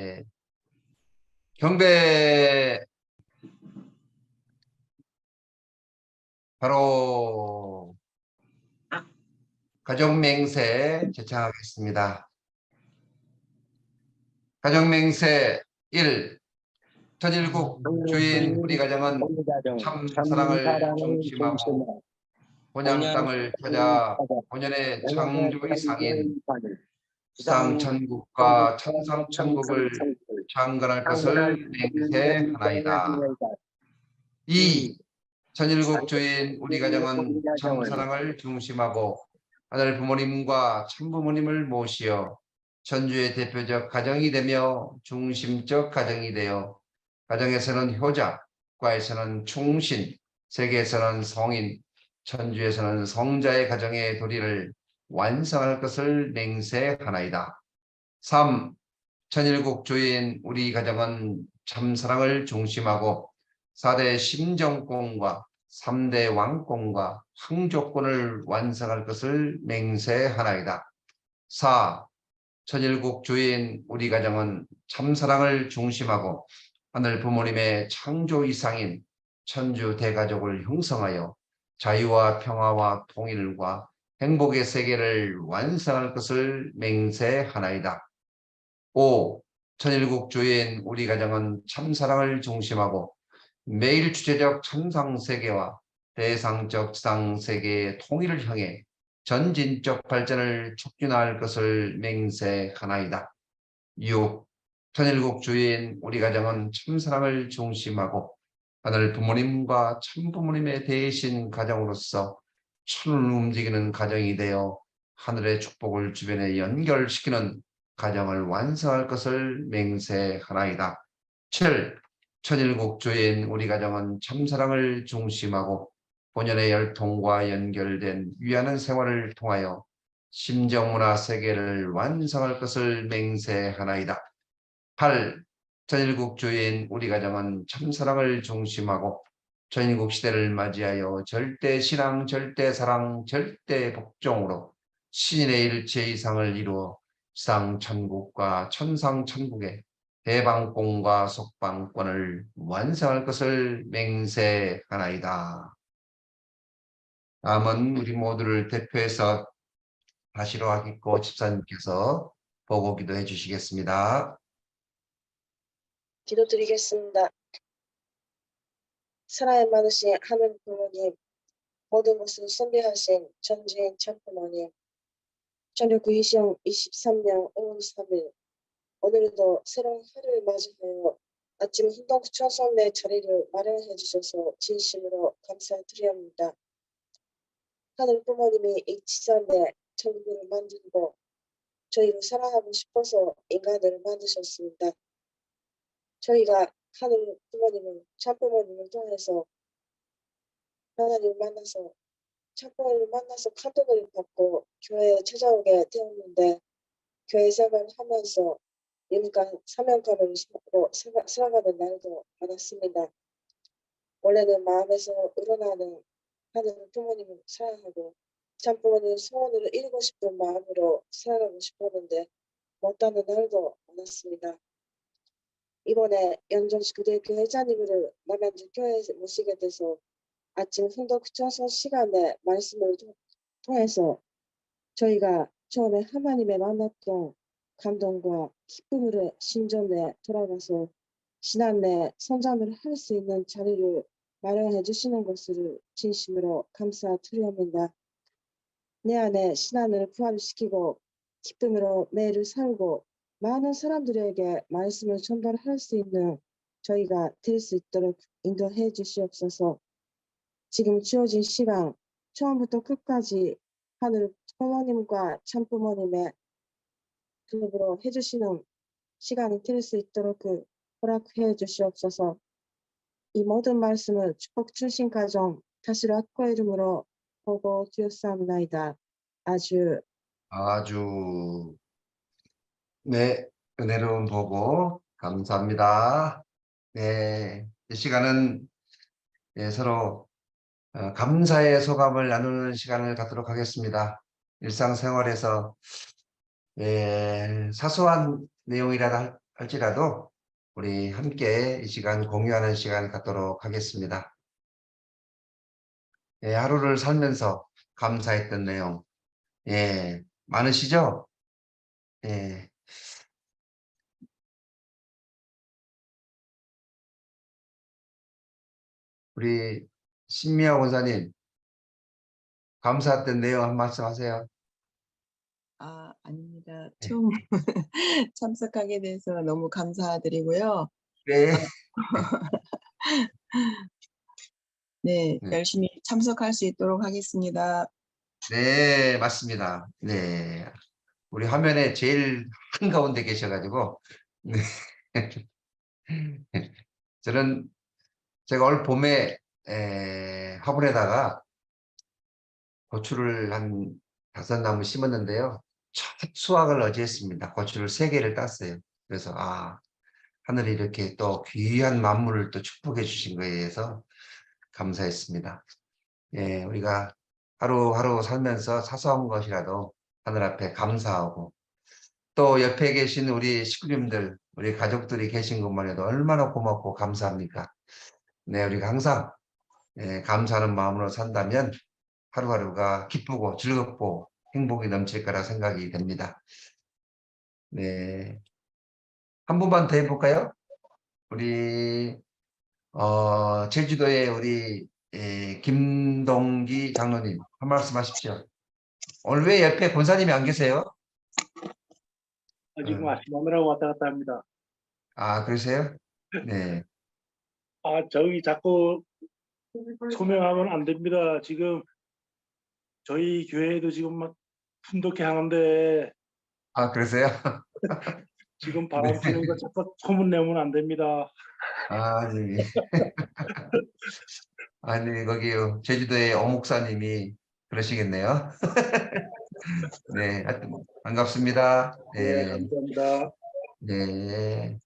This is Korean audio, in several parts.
예. 경배 바로 가정맹세 제창하겠습니다. 가정맹세 1. 천일국 주인 우리 가정은 참 사랑을 중심하고 본향 땅을 찾아 본연의 창조의 상인 수상천국과 천상천국을 창건할 것을 맹세하나이다. 2. 천일국 주인 우리 가정은 참 사랑을 중심하고 하늘 부모님과 참부모님을 모시어 천주의 대표적 가정이 되며 중심적 가정이 되어 가정에서는 효자, 과에서는 충신, 세계에서는 성인, 천주에서는 성자의 가정의 도리를 완성할 것을 맹세하나이다. 3. 천일국 주인 우리 가정은 참사랑을 중심하고 4대 심정권과 3대 왕권과 황조권을 완성할 것을 맹세하나이다. 4. 천일국 주인 우리 가정은 참사랑을 중심하고 하늘 부모님의 창조 이상인 천주 대가족을 형성하여 자유와 평화와 통일과 행복의 세계를 완성할 것을 맹세하나이다. 5. 천일국 주인 우리 가정은 참사랑을 중심하고 매일 주체적 천상세계와 대상적 지상세계의 통일을 향해 전진적 발전을 촉진할 것을 맹세하나이다. 6. 천일국 주인 우리 가정은 참사랑을 중심하고 하늘 부모님과 참부모님의 대신 가정으로서 천을 움직이는 가정이 되어 하늘의 축복을 주변에 연결시키는 가정을 완성할 것을 맹세하나이다. 7. 천일국 주인 우리 가정은 참사랑을 중심하고 본연의 열통과 연결된 위하는 생활을 통하여 심정문화 세계를 완성할 것을 맹세하나이다. 8. 천일국 주인 우리 가정은 참사랑을 중심하고 천일국 시대를 맞이하여 절대신앙, 절대사랑, 절대복종으로 신의 일체 이상을 이루어 지상천국과 천상천국의 대방권과 속방권을 완성할 것을 맹세하나이다. 다음은 우리 모두를 대표해서 다시로 하겠고 집사님께서 보고 기도해 주시겠습니다. 기도드리겠습니다. 사랑이 많으신 하늘 부모님, 모든 것을 숭배하신 전주인 참부모님, 저녁 2023년 5월 3일 오늘도 새로운 하루를 맞이하여 아침 훈덕구청 선배 자리를 마련해 주셔서 진심으로 감사드립니다. 하늘 부모님이 이 지상에 천국을 만들고 저희를 사랑하고 싶어서 인간을 만드셨습니다. 저희가 하늘 부모님을 참부모님을 통해서 하나님을 만나서 참부모님을 만나서 감동을 받고 교회에 찾아오게 되었는데 교회 생활을 하면서 인간 사명감을 살아가는 날도 많았습니다. 원래는 마음에서 우러나는 하늘 부모님을 사랑하고 참부모님 소원을 이루고 싶은 마음으로 살아가고 싶었는데 못하는 날도 많았습니다. 이번에 연정식 교대 회장님을 남양주 교회에 모시게 돼서 아침 훈덕구청선 시간에 말씀을 통해서 저희가 처음에 하나님의 만났던 감동과 기쁨으로 신전에 돌아가서 신앙 내 성장을 할 수 있는 자리를 마련해 주시는 것을 진심으로 감사드립니다. 내 안에 신앙을 부활시키고 기쁨으로 매일을 살고 많은 사람들에게 말씀을 전달할 수 있는 저희가 될 수 있도록 인도해 주시옵소서. 지금 주어진 시간 처음부터 끝까지 하늘 부모님과 참부모님의 그룹으로 해주시는 시간이 될 수 있도록 허락해 주시옵소서. 이 모든 말씀을 축복 출신 가정 다시로 학과 이름으로 보고 드렸사옵나이다. 아주 네, 은혜로운 보고 감사합니다. 네, 이 시간은 서로 감사의 소감을 나누는 시간을 갖도록 하겠습니다. 일상생활에서 사소한 내용이라 할지라도 우리 함께 이 시간 공유하는 시간 갖도록 하겠습니다. 예, 하루를 살면서 감사했던 내용, 예, 많으시죠? 예, 우리 신미아 원사님, 감사했던 내용 한 말씀 하세요. 아닙니다. 예. 처음 참석하게 돼서 너무 감사드리고요. 네, 아 네. 네, 열심히 참석할 수 있도록 하겠습니다. 네, 맞습니다. 네, 우리 화면에 제일 한가운데 계셔가지고, 네. 저는 제가 올 봄에 화분에다가 고추를 한 5나무 심었는데요. 첫 수확을 어제 했습니다. 고추를 3개를 땄어요. 그래서 하늘이 이렇게 또 귀한 만물을 또 축복해 주신 거에 대해서 감사했습니다. 예, 우리가 하루하루 살면서 사소한 것이라도 하늘 앞에 감사하고 또 옆에 계신 우리 식구님들, 우리 가족들이 계신 것만 해도 얼마나 고맙고 감사합니까? 네, 우리가 항상 감사하는 마음으로 산다면 하루하루가 기쁘고 즐겁고 행복이 넘칠 거라 생각이 됩니다. 네. 한 분만 더 해볼까요? 우리, 제주도의 우리, 김동기 장로님, 한 말씀 하십시오. 오늘 왜 옆에 권사님이 안 계세요? 지금 어, 아침마느라고 왔다 갔다 합니다. 그러세요? 네. 저기 자꾸 소명하면 안 됩니다. 지금 저희 교회에도 지금 막 fun독회 하는데 그러세요? 지금 네. 바람 피는 거 자꾸 소문 내면 안 됩니다. 네. 아니, 거기요. 제주도의 어목사님이 그러시겠네요. 네. 하여튼 반갑습니다. 네, 네. 감사합니다. 네.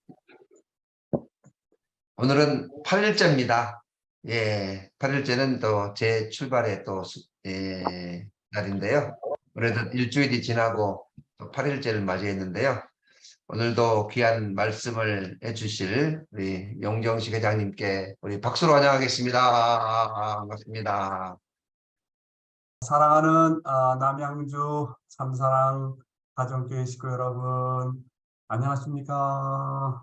오늘은 8일째입니다. 예, 8일째는 또 제 출발의 또 날인데요. 그래도 일주일이 지나고 또 8일째를 맞이했는데요. 오늘도 귀한 말씀을 해주실 우리 영정식 회장님께 우리 박수로 환영하겠습니다. 반갑습니다. 사랑하는 남양주 참사랑 가정교회 식구 여러분, 안녕하십니까?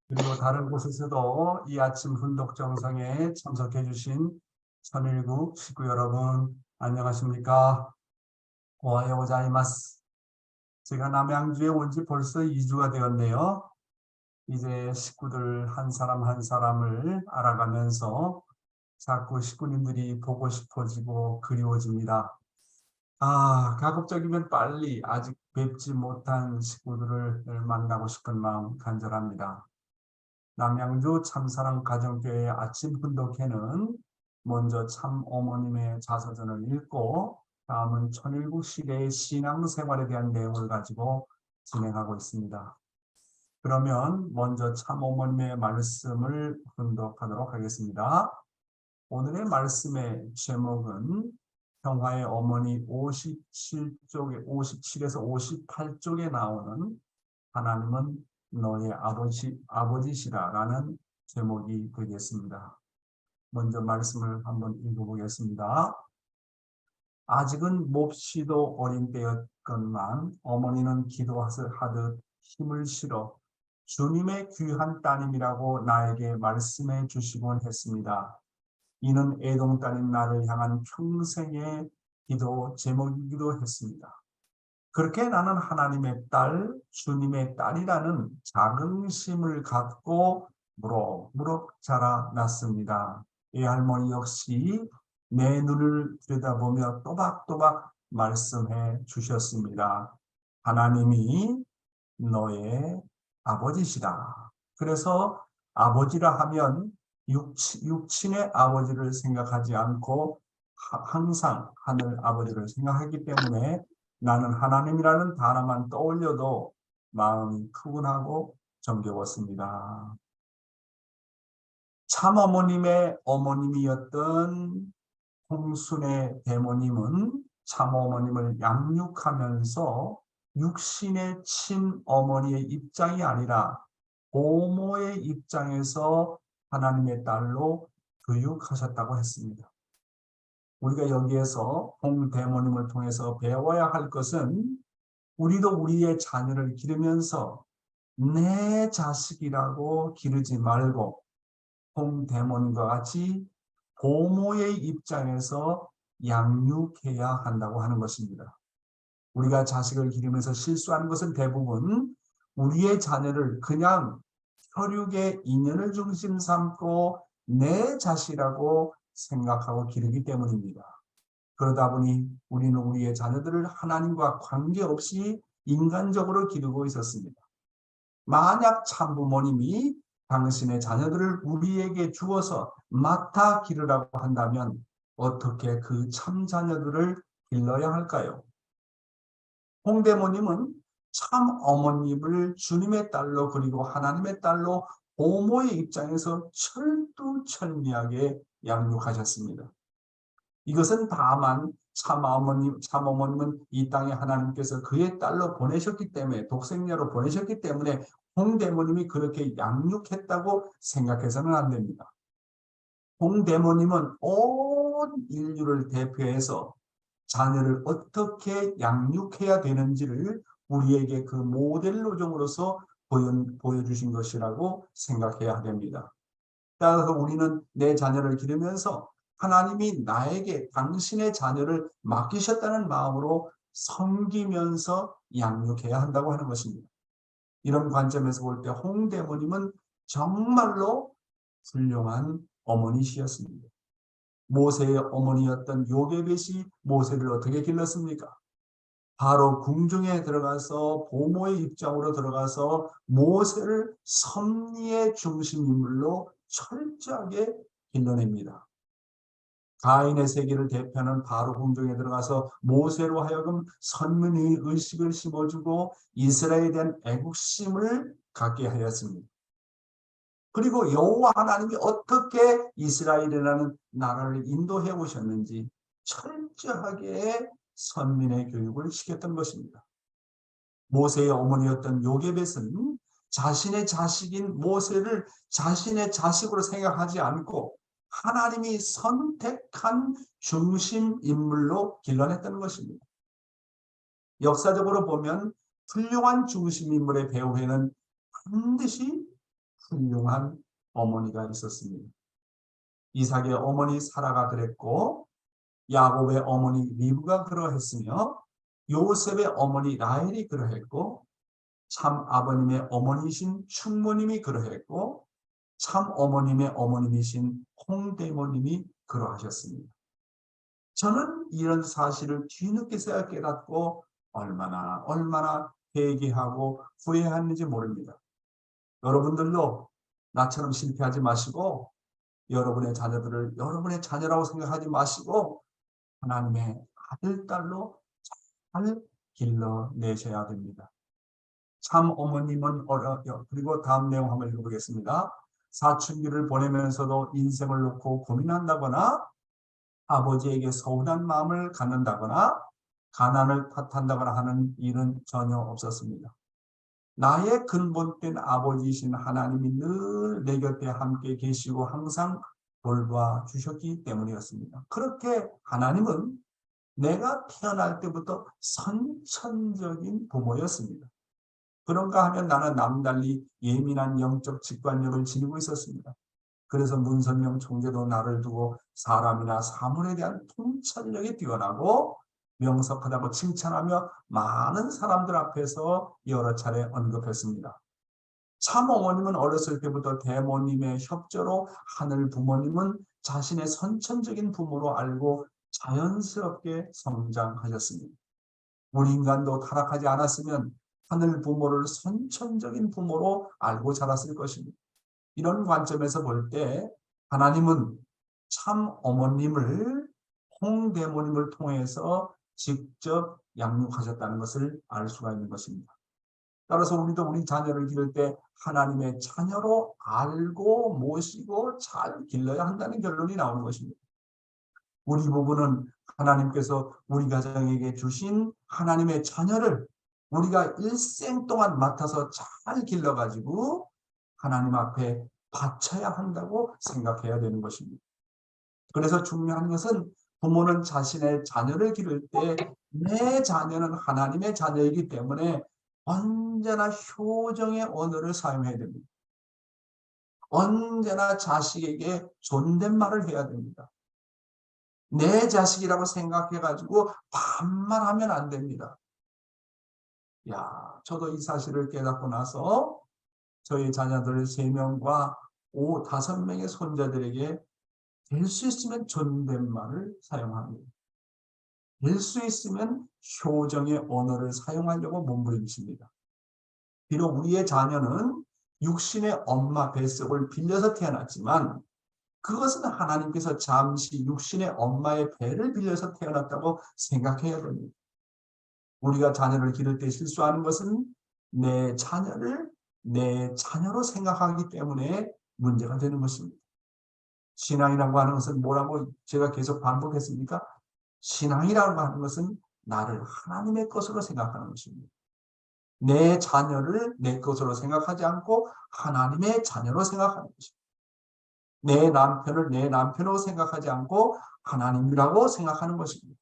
그리고 다른 곳에서도 이 아침 훈독 정상에 참석해 주신 천일국 식구 여러분, 안녕하십니까? 오하요 고자이마스. 제가 남양주에 온 지 벌써 2주가 되었네요. 이제 식구들 한 사람 한 사람을 알아가면서 자꾸 식구님들이 보고 싶어지고 그리워집니다. 가급적이면 빨리 아직 뵙지 못한 식구들을 만나고 싶은 마음 간절합니다. 남양주 참사랑 가정교회 아침 훈독회는 먼저 참 어머님의 자서전을 읽고 다음은 천일국 시대의 신앙생활에 대한 내용을 가지고 진행하고 있습니다. 그러면 먼저 참 어머님의 말씀을 훈독하도록 하겠습니다. 오늘의 말씀의 제목은 평화의 어머니 57에서 58쪽에 나오는 하나님은 너의 아버지시라라는 제목이 되겠습니다. 먼저 말씀을 한번 읽어보겠습니다. 아직은 몹시도 어린 때였건만 어머니는 기도하듯 힘을 실어 주님의 귀한 따님이라고 나에게 말씀해 주시곤 했습니다. 이는 애동딸인 나를 향한 평생의 기도 제목이기도 했습니다. 그렇게 나는 하나님의 딸, 주님의 딸이라는 자긍심을 갖고 무럭무럭 자라났습니다. 이 할머니 역시 내 눈을 들여다보며 또박또박 말씀해 주셨습니다. 하나님이 너의 아버지시다. 그래서 아버지라 하면 육친의 아버지를 생각하지 않고 항상 하늘 아버지를 생각하기 때문에 나는 하나님이라는 단어만 떠올려도 마음이 푸근하고 정겨웠습니다. 참 어머님의 어머님이었던 홍순의 대모님은 참 어머님을 양육하면서 육신의 친어머니의 입장이 아니라 보모의 입장에서 하나님의 딸로 교육하셨다고 했습니다. 우리가 여기에서 홍대모님을 통해서 배워야 할 것은 우리도 우리의 자녀를 기르면서 내 자식이라고 기르지 말고 홍대모님과 같이 보모의 입장에서 양육해야 한다고 하는 것입니다. 우리가 자식을 기르면서 실수하는 것은 대부분 우리의 자녀를 그냥 혈육의 인연을 중심 삼고 내 자식이라고 생각하고 기르기 때문입니다. 그러다 보니 우리는 우리의 자녀들을 하나님과 관계없이 인간적으로 기르고 있었습니다. 만약 참부모님이 당신의 자녀들을 우리에게 주어서 맡아 기르라고 한다면 어떻게 그 참자녀들을 길러야 할까요? 홍대모님은 참 어머님을 주님의 딸로 그리고 하나님의 딸로 보모의 입장에서 철두철미하게 양육하셨습니다. 이것은 다만 참어머님은 이 땅에 하나님께서 그의 딸로 보내셨기 때문에 독생녀로 보내셨기 때문에 홍대모님이 그렇게 양육했다고 생각해서는 안 됩니다. 홍대모님은 온 인류를 대표해서 자녀를 어떻게 양육해야 되는지를 우리에게 그 모델로정으로서 보여주신 것이라고 생각해야 됩니다. 따라서 우리는 내 자녀를 기르면서 하나님이 나에게 당신의 자녀를 맡기셨다는 마음으로 섬기면서 양육해야 한다고 하는 것입니다. 이런 관점에서 볼 때 홍대모님은 정말로 훌륭한 어머니시였습니다. 모세의 어머니였던 요게벳이 모세를 어떻게 길렀습니까? 바로 궁중에 들어가서 보모의 입장으로 들어가서 모세를 섭리의 중심 인물로 철저하게 길러냅니다. 가인의 세계를 대표하는 바로 궁중에 들어가서 모세로 하여금 선민의 의식을 심어주고 이스라엘에 대한 애국심을 갖게 하였습니다. 그리고 여호와 하나님이 어떻게 이스라엘이라는 나라를 인도해 오셨는지 철저하게 선민의 교육을 시켰던 것입니다. 모세의 어머니였던 요게벳은 자신의 자식인 모세를 자신의 자식으로 생각하지 않고 하나님이 선택한 중심 인물로 길러냈다는 것입니다. 역사적으로 보면 훌륭한 중심 인물의 배후에는 반드시 훌륭한 어머니가 있었습니다. 이삭의 어머니 사라가 그랬고 야곱의 어머니 리브가 그러했으며 요셉의 어머니 라헬이 그러했고 참 아버님의 어머니신 충모님이 그러했고 참 어머님의 어머님이신 홍대모님이 그러하셨습니다. 저는 이런 사실을 뒤늦게서야 깨닫고 얼마나 회개하고 후회했는지 모릅니다. 여러분들도 나처럼 실패하지 마시고 여러분의 자녀들을 여러분의 자녀라고 생각하지 마시고 하나님의 아들, 딸로 잘 길러내셔야 됩니다. 참 어머님은 그리고 다음 내용 한번 읽어보겠습니다. 사춘기를 보내면서도 인생을 놓고 고민한다거나 아버지에게 서운한 마음을 갖는다거나 가난을 탓한다거나 하는 일은 전혀 없었습니다. 나의 근본된 아버지이신 하나님이 늘 내 곁에 함께 계시고 항상 돌봐주셨기 때문이었습니다. 그렇게 하나님은 내가 태어날 때부터 선천적인 부모였습니다. 그런가 하면 나는 남달리 예민한 영적 직관력을 지니고 있었습니다. 그래서 문선명 총재도 나를 두고 사람이나 사물에 대한 통찰력이 뛰어나고 명석하다고 칭찬하며 많은 사람들 앞에서 여러 차례 언급했습니다. 참 어머님은 어렸을 때부터 대모님의 협조로 하늘 부모님은 자신의 선천적인 부모로 알고 자연스럽게 성장하셨습니다. 우리 인간도 타락하지 않았으면 하늘 부모를 선천적인 부모로 알고 자랐을 것입니다. 이런 관점에서 볼 때 하나님은 참 어머님을 홍대모님을 통해서 직접 양육하셨다는 것을 알 수가 있는 것입니다. 따라서 우리도 우리 자녀를 기를 때 하나님의 자녀로 알고 모시고 잘 길러야 한다는 결론이 나오는 것입니다. 우리 부부는 하나님께서 우리 가정에게 주신 하나님의 자녀를 우리가 일생 동안 맡아서 잘 길러가지고 하나님 앞에 바쳐야 한다고 생각해야 되는 것입니다. 그래서 중요한 것은 부모는 자신의 자녀를 기를 때 내 자녀는 하나님의 자녀이기 때문에 언제나 효정의 언어를 사용해야 됩니다. 언제나 자식에게 존댓말을 해야 됩니다. 내 자식이라고 생각해가지고 반말하면 안 됩니다. 야, 저도 이 사실을 깨닫고 나서 저희 자녀들 3명과 5-5명의 손자들에게 될 수 있으면 존댓말을 사용합니다. 될 수 있으면 효정의 언어를 사용하려고 몸부림칩니다. 비록 우리의 자녀는 육신의 엄마 뱃속을 빌려서 태어났지만 그것은 하나님께서 잠시 육신의 엄마의 배를 빌려서 태어났다고 생각해야 됩니다. 우리가 자녀를 기를 때 실수하는 것은 내 자녀를 내 자녀로 생각하기 때문에 문제가 되는 것입니다. 신앙이라고 하는 것은 뭐라고 제가 계속 반복했습니까? 신앙이라고 하는 것은 나를 하나님의 것으로 생각하는 것입니다. 내 자녀를 내 것으로 생각하지 않고 하나님의 자녀로 생각하는 것입니다. 내 남편을 내 남편으로 생각하지 않고 하나님이라고 생각하는 것입니다.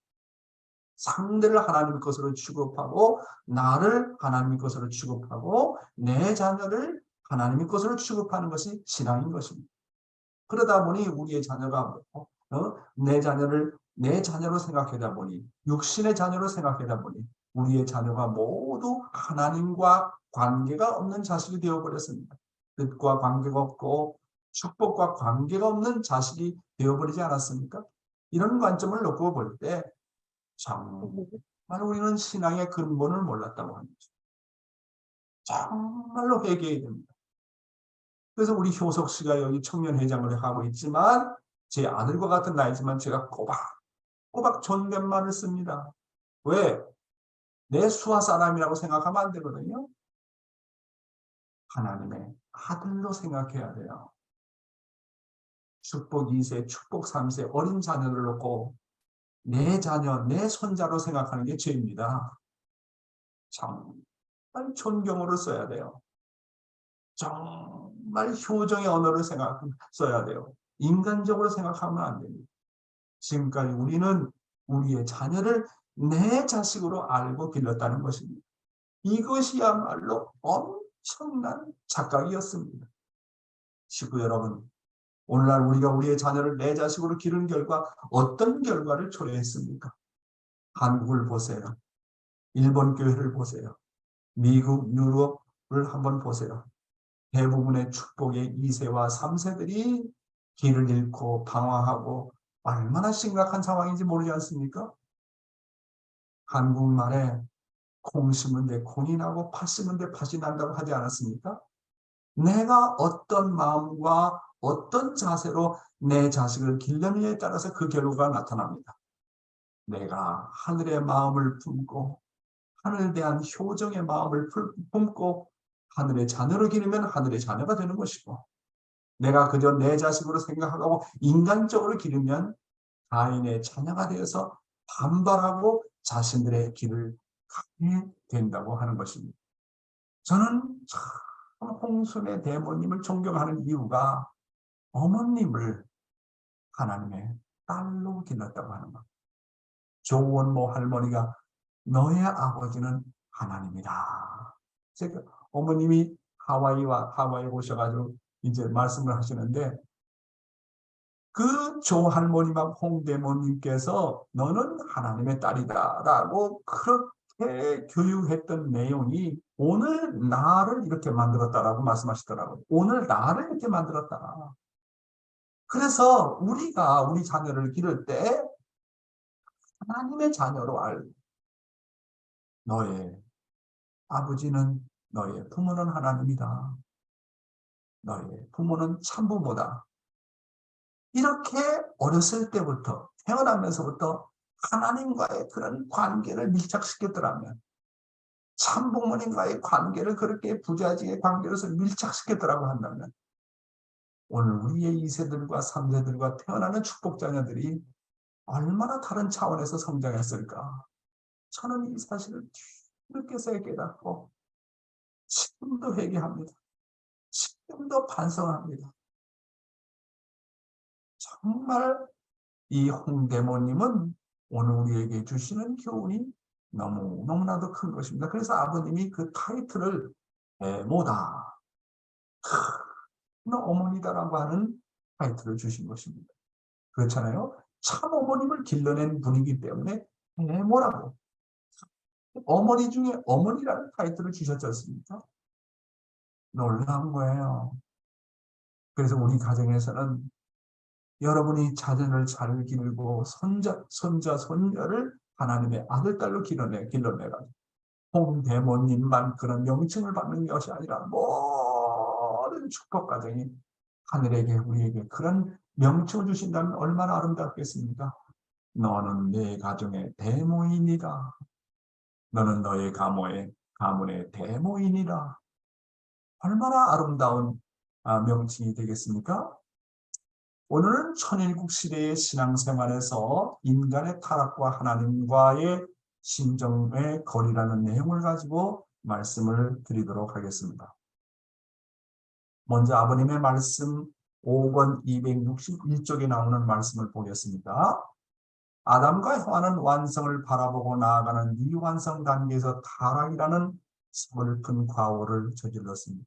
상대를 하나님의 것으로 취급하고 나를 하나님의 것으로 취급하고 내 자녀를 하나님의 것으로 취급하는 것이 신앙인 것입니다. 그러다 보니 우리의 자녀가 내 자녀를 내 자녀로 생각하다 보니 육신의 자녀로 생각하다 보니 우리의 자녀가 모두 하나님과 관계가 없는 자식이 되어버렸습니다. 뜻과 관계가 없고 축복과 관계가 없는 자식이 되어버리지 않았습니까? 이런 관점을 놓고 볼 때 정말 우리는 신앙의 근본을 몰랐다고 하는 거죠. 정말로 회개해야 됩니다. 그래서 우리 효석 씨가 여기 청년회장을 하고 있지만 제 아들과 같은 나이지만 제가 꼬박 존댓말을 씁니다. 왜? 내 수하 사람이라고 생각하면 안 되거든요. 하나님의 아들로 생각해야 돼요. 축복 2세, 축복 3세 어린 자녀를 놓고 내 자녀, 내 손자로 생각하는 게 죄입니다. 정말 존경으로 써야 돼요. 정말 효정의 언어를 써야 돼요. 인간적으로 생각하면 안 됩니다. 지금까지 우리는 우리의 자녀를 내 자식으로 알고 길렀다는 것입니다. 이것이야말로 엄청난 착각이었습니다. 식구 여러분, 오늘날 우리가 우리의 자녀를 내 자식으로 기른 결과 어떤 결과를 초래했습니까? 한국을 보세요. 일본 교회를 보세요. 미국, 유럽을 한번 보세요. 대부분의 축복의 2세와 3세들이 길을 잃고 방황하고 얼마나 심각한 상황인지 모르지 않습니까? 한국말에 콩 심은 데 콩이 나고 팥 심은 데 팥이 난다고 하지 않았습니까? 내가 어떤 마음과 어떤 자세로 내 자식을 길르느냐에 따라서 그 결과가 나타납니다. 내가 하늘의 마음을 품고 하늘에 대한 효정의 마음을 품고 하늘의 자녀로 기르면 하늘의 자녀가 되는 것이고 내가 그저 내 자식으로 생각하고 인간적으로 기르면 가인의 자녀가 되어서 반발하고 자신들의 길을 가게 된다고 하는 것입니다. 저는 참 홍순의 대모님을 존경하는 이유가 어머님을 하나님의 딸로 길렀다고 하는 것. 조원모 할머니가 너의 아버지는 하나님이다. 제가 어머님이 하와이에 오셔가지고 이제 말씀을 하시는데 그 조 할머니와 홍 대모님께서 너는 하나님의 딸이다 라고 그렇게 교육했던 내용이 오늘 나를 이렇게 만들었다라고 말씀하시더라고요. 오늘 나를 이렇게 만들었다. 그래서 우리가 우리 자녀를 기를 때 하나님의 자녀로 알고 너의 아버지는 너의 부모는 하나님이다. 너의 부모는 참부모다. 이렇게 어렸을 때부터 태어나면서부터 하나님과의 그런 관계를 밀착시켰더라면 참부모님과의 관계를 그렇게 부자지의 관계로서 밀착시켰더라고 한다면 오늘 우리의 2세들과 3세들과 태어나는 축복자녀들이 얼마나 다른 차원에서 성장했을까. 저는 이 사실을 늦게서야 깨닫고 지금도 회개합니다. 지금도 반성합니다. 정말 이 홍대모님은 오늘 우리에게 주시는 교훈이 너무나도 큰 것입니다. 그래서 아버님이 그 타이틀을 대모다, 큰 어머니다라고 하는 타이틀을 주신 것입니다. 그렇잖아요. 참 어머님을 길러낸 분이기 때문에 대모라고, 어머니 중에 어머니라는 타이틀을 주셨지 않습니까? 놀라운 거예요. 그래서 우리 가정에서는 여러분이 자녀를 잘 기르고 손자를 하나님의 아들, 딸로 길러내가지고 홍대모님만 그런 명칭을 받는 것이 아니라 모든 축복 가정이 하늘에게 우리에게 그런 명칭을 주신다면 얼마나 아름답겠습니까? 너는 내 가정의 대모이니라. 너는 너의 가문의 대모이니라. 얼마나 아름다운 명칭이 되겠습니까? 오늘은 천일국 시대의 신앙생활에서 인간의 타락과 하나님과의 심정의 거리라는 내용을 가지고 말씀을 드리도록 하겠습니다. 먼저 아버님의 말씀 5권 261쪽에 나오는 말씀을 보겠습니다. 아담과 해와는 완성을 바라보고 나아가는 미완성 단계에서 타락이라는 슬픈 과오를 저질렀습니다.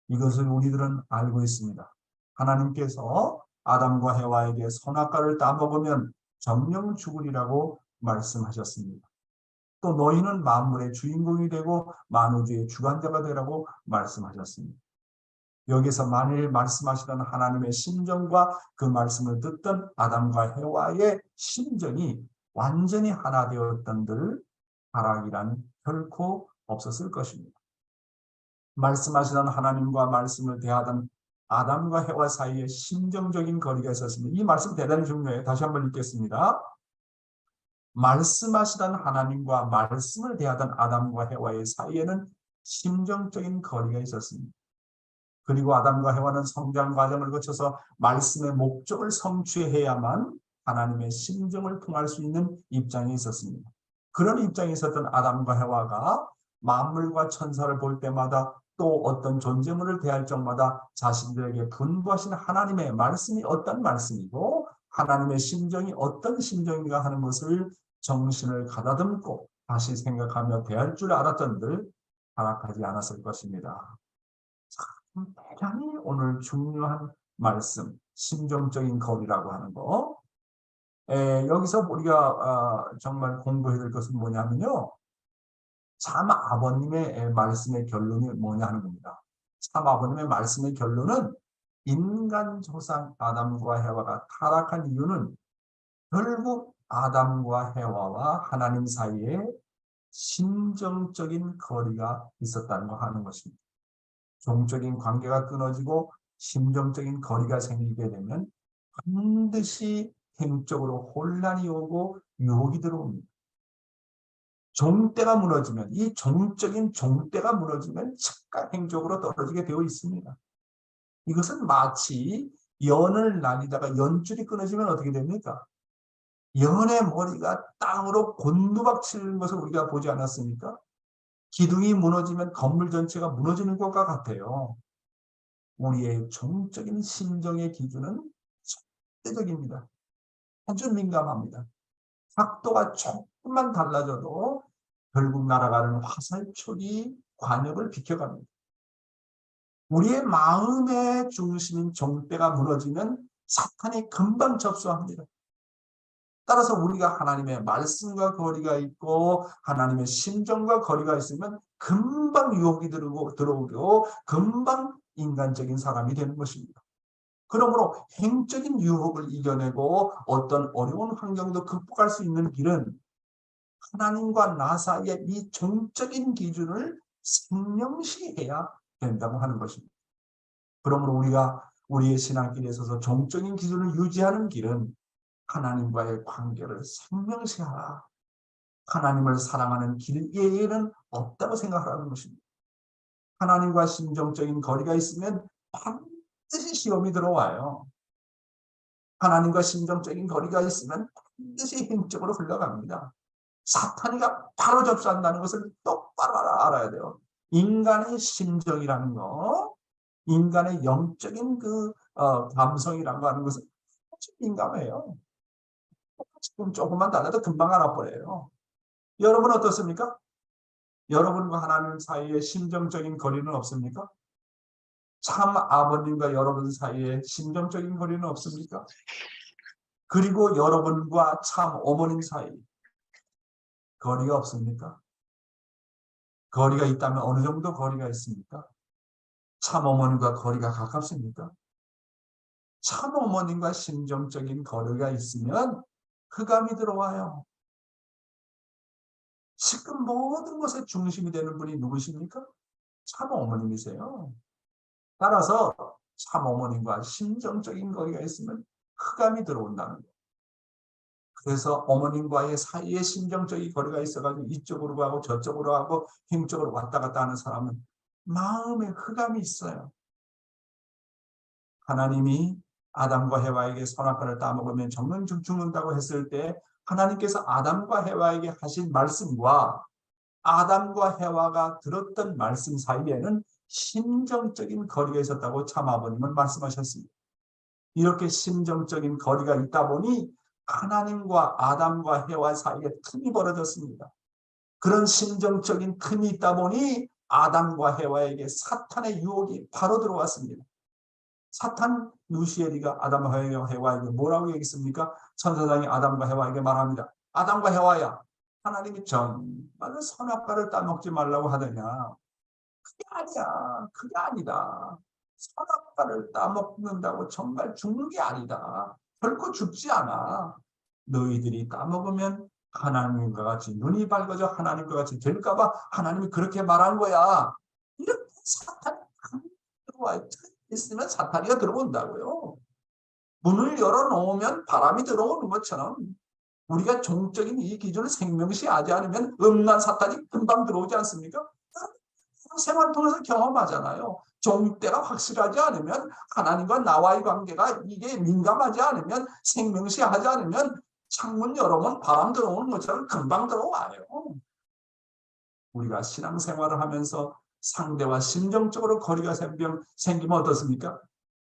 이것을 우리들은 알고 있습니다. 하나님께서 아담과 해와에게 선악과를 따먹으면 정령 죽으리라고 말씀하셨습니다. 또 너희는 만물의 주인공이 되고 만우주의 주관자가 되라고 말씀하셨습니다. 여기서 만일 말씀하시던 하나님의 심정과 그 말씀을 듣던 아담과 해와의 심정이 완전히 하나 되었던들 타락이란 결코 없었을 것입니다. 말씀하시던 하나님과 말씀을 대하던 아담과 해와 사이에 심정적인 거리가 있었습니다. 이 말씀 대단히 중요해요. 다시 한번 읽겠습니다. 말씀하시던 하나님과 말씀을 대하던 아담과 해와의 사이에는 심정적인 거리가 있었습니다. 그리고 아담과 해와는 성장 과정을 거쳐서 말씀의 목적을 성취해야만 하나님의 심정을 통할 수 있는 입장에 있었습니다. 그런 입장에 있었던 아담과 해와가 만물과 천사를 볼 때마다 또 어떤 존재물을 대할 적마다 자신들에게 분부하신 하나님의 말씀이 어떤 말씀이고 하나님의 심정이 어떤 심정인가 하는 것을 정신을 가다듬고 다시 생각하며 대할 줄 알았던들 타락하지 않았을 것입니다. 대단히 오늘 중요한 말씀, 심정적인 거리라고 하는 거. 여기서 우리가 정말 공부해야 될 것은 뭐냐면요. 참 아버님의 말씀의 결론이 뭐냐 하는 겁니다. 참 아버님의 말씀의 결론은 인간 조상 아담과 해와가 타락한 이유는 결국 아담과 해와와 하나님 사이에 심정적인 거리가 있었다는 거 하는 것입니다. 종적인 관계가 끊어지고 심정적인 거리가 생기게 되면 반드시 행적으로 혼란이 오고 유혹이 들어옵니다. 종대가 무너지면 이 종적인 종대가 무너지면 즉각 행적으로 떨어지게 되어 있습니다. 이것은 마치 연을 날리다가 연줄이 끊어지면 어떻게 됩니까? 연의 머리가 땅으로 곤두박 치는 것을 우리가 보지 않았습니까? 기둥이 무너지면 건물 전체가 무너지는 것과 같아요. 우리의 종적인 심정의 기준은 절대적입니다. 아주 민감합니다. 각도가 조금만 달라져도 결국 날아가는 화살촉이 관역을 비켜갑니다. 우리의 마음의 중심인 종대가 무너지면 사탄이 금방 접수합니다. 따라서 우리가 하나님의 말씀과 거리가 있고 하나님의 심정과 거리가 있으면 금방 유혹이 들어오고 금방 인간적인 사람이 되는 것입니다. 그러므로 행적인 유혹을 이겨내고 어떤 어려운 환경도 극복할 수 있는 길은 하나님과 나 사이의 이 정적인 기준을 생명시해야 된다고 하는 것입니다. 그러므로 우리가 우리의 신앙길에 있어서 정적인 기준을 유지하는 길은 하나님과의 관계를 생명시하라. 하나님을 사랑하는 길 외에는 없다고 생각하라는 것입니다. 하나님과 심정적인 거리가 있으면 반드시 시험이 들어와요. 하나님과 심정적인 거리가 있으면 반드시 행적으로 흘러갑니다. 사탄이가 바로 접수한다는 것을 똑바로 알아야 돼요. 인간의 심정이라는 거, 인간의 영적인 감성이라는 거 하는 것은 아주 민감해요. 지금 조금만 달라도 금방 알아버려요. 여러분 어떻습니까? 여러분과 하나님 사이에 심정적인 거리는 없습니까? 참 아버님과 여러분 사이에 심정적인 거리는 없습니까? 그리고 여러분과 참 어머님 사이 거리가 없습니까? 거리가 있다면 어느 정도 거리가 있습니까? 참 어머님과 거리가 가깝습니까? 참 어머님과 심정적인 거리가 있으면 흑암이 들어와요. 지금 모든 것의 중심이 되는 분이 누구십니까? 참 어머님이세요. 따라서 참 어머님과 심정적인 거리가 있으면 흑암이 들어온다는 거예요. 그래서 어머님과의 사이에 심정적인 거리가 있어가지고 이쪽으로 가고 저쪽으로 가고 힘쪽으로 왔다 갔다 하는 사람은 마음에 흑암이 있어요. 하나님이 아담과 해와에게 선악과를 따먹으면 정령 죽는다고 했을 때 하나님께서 아담과 해와에게 하신 말씀과 아담과 해와가 들었던 말씀 사이에는 심정적인 거리가 있었다고 참 아버님은 말씀하셨습니다. 이렇게 심정적인 거리가 있다 보니 하나님과 아담과 해와 사이에 틈이 벌어졌습니다. 그런 심정적인 틈이 있다 보니 아담과 해와에게 사탄의 유혹이 바로 들어왔습니다. 사탄 누시엘이가 아담과 해와에게 뭐라고 얘기했습니까? 천사장이 아담과 해와에게 말합니다. 아담과 해와야, 하나님이 정말로 선악과를 따먹지 말라고 하더냐? 그게 아니야. 그게 아니다. 선악과를 따먹는다고 정말 죽는 게 아니다. 결코 죽지 않아. 너희들이 따먹으면 하나님과 같이 눈이 밝아져 하나님과 같이 될까 봐 하나님이 그렇게 말한 거야. 이렇게 사탄이 들어와 있으면 사탄이가 들어온다고요. 문을 열어놓으면 바람이 들어오는 것처럼 우리가 종적인 이 기준을 생명시하지 않으면 음란 사탄이 금방 들어오지 않습니까? 생활을 통해서 경험하잖아요. 종때가 확실하지 않으면 하나님과 나와의 관계가 이게 민감하지 않으면 생명시하지 않으면 창문 열어보면 바람 들어오는 것처럼 금방 들어와요. 우리가 신앙생활을 하면서 상대와 심정적으로 거리가 생기면 어떻습니까?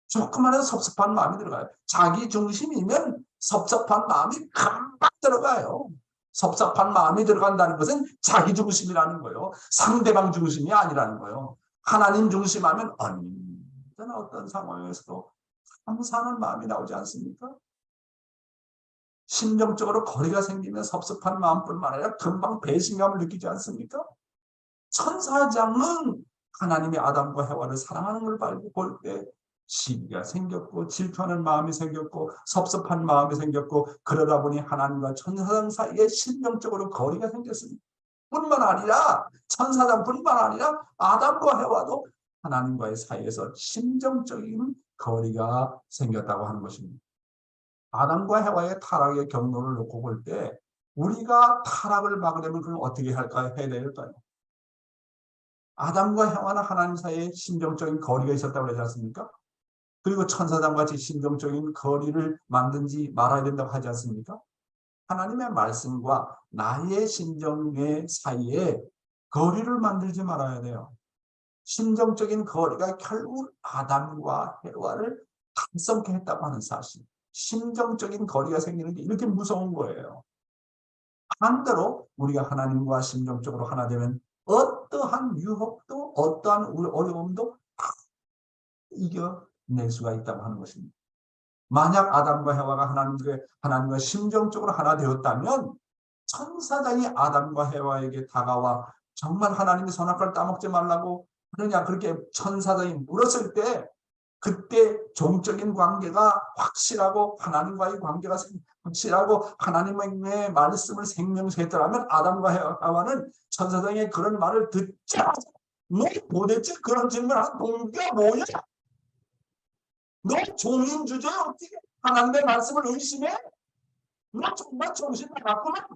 조그마한 섭섭한 마음이 들어가요. 자기 중심이면 섭섭한 마음이 금방 들어가요. 섭섭한 마음이 들어간다는 것은 자기 중심이라는 거예요. 상대방 중심이 아니라는 거예요. 하나님 중심하면 언제나 어떤 상황에서도 감사하는 마음이 나오지 않습니까? 심정적으로 거리가 생기면 섭섭한 마음뿐만 아니라 금방 배신감을 느끼지 않습니까? 천사장은 하나님이 아담과 해와를 사랑하는 걸 볼 때 시기가 생겼고 질투하는 마음이 생겼고 섭섭한 마음이 생겼고 그러다 보니 하나님과 천사장 사이에 심정적으로 거리가 생겼습니다. 뿐만 아니라 천사장뿐만 아니라 아담과 해와도 하나님과의 사이에서 심정적인 거리가 생겼다고 하는 것입니다. 아담과 해와의 타락의 경로를 놓고 볼 때 우리가 타락을 막으려면 그럼 어떻게 해야 될까요? 아담과 해와는 하나님 사이에 심정적인 거리가 있었다고 그러지 않습니까? 그리고 천사장같이 심정적인 거리를 만든지 말아야 된다고 하지 않습니까? 하나님의 말씀과 나의 심정의 사이에 거리를 만들지 말아야 돼요. 심정적인 거리가 결국 아담과 해와를 단성케 했다고 하는 사실. 심정적인 거리가 생기는 게 이렇게 무서운 거예요. 반대로 우리가 하나님과 심정적으로 하나 되면 어떠한 유혹도 어떠한 어려움도 다 이겨낼 수가 있다고 하는 것입니다. 만약 아담과 해와가 하나님과 심정적으로 하나 되었다면 천사장이 아담과 해와에게 다가와 정말 하나님이 선악과를 따먹지 말라고 하느냐 그렇게 천사장이 물었을 때 그때 종적인 관계가 확실하고 하나님과의 관계가 확실하고 하나님의 말씀을 생명시했더라면 아담과 해와는 천사장의 그런 말을 듣자 너 도대체 그런 질문을 동기가 뭐야? 너 종인 주제에 어떻게 하나님의 말씀을 의심해? 너 정말 정신 나갔구나.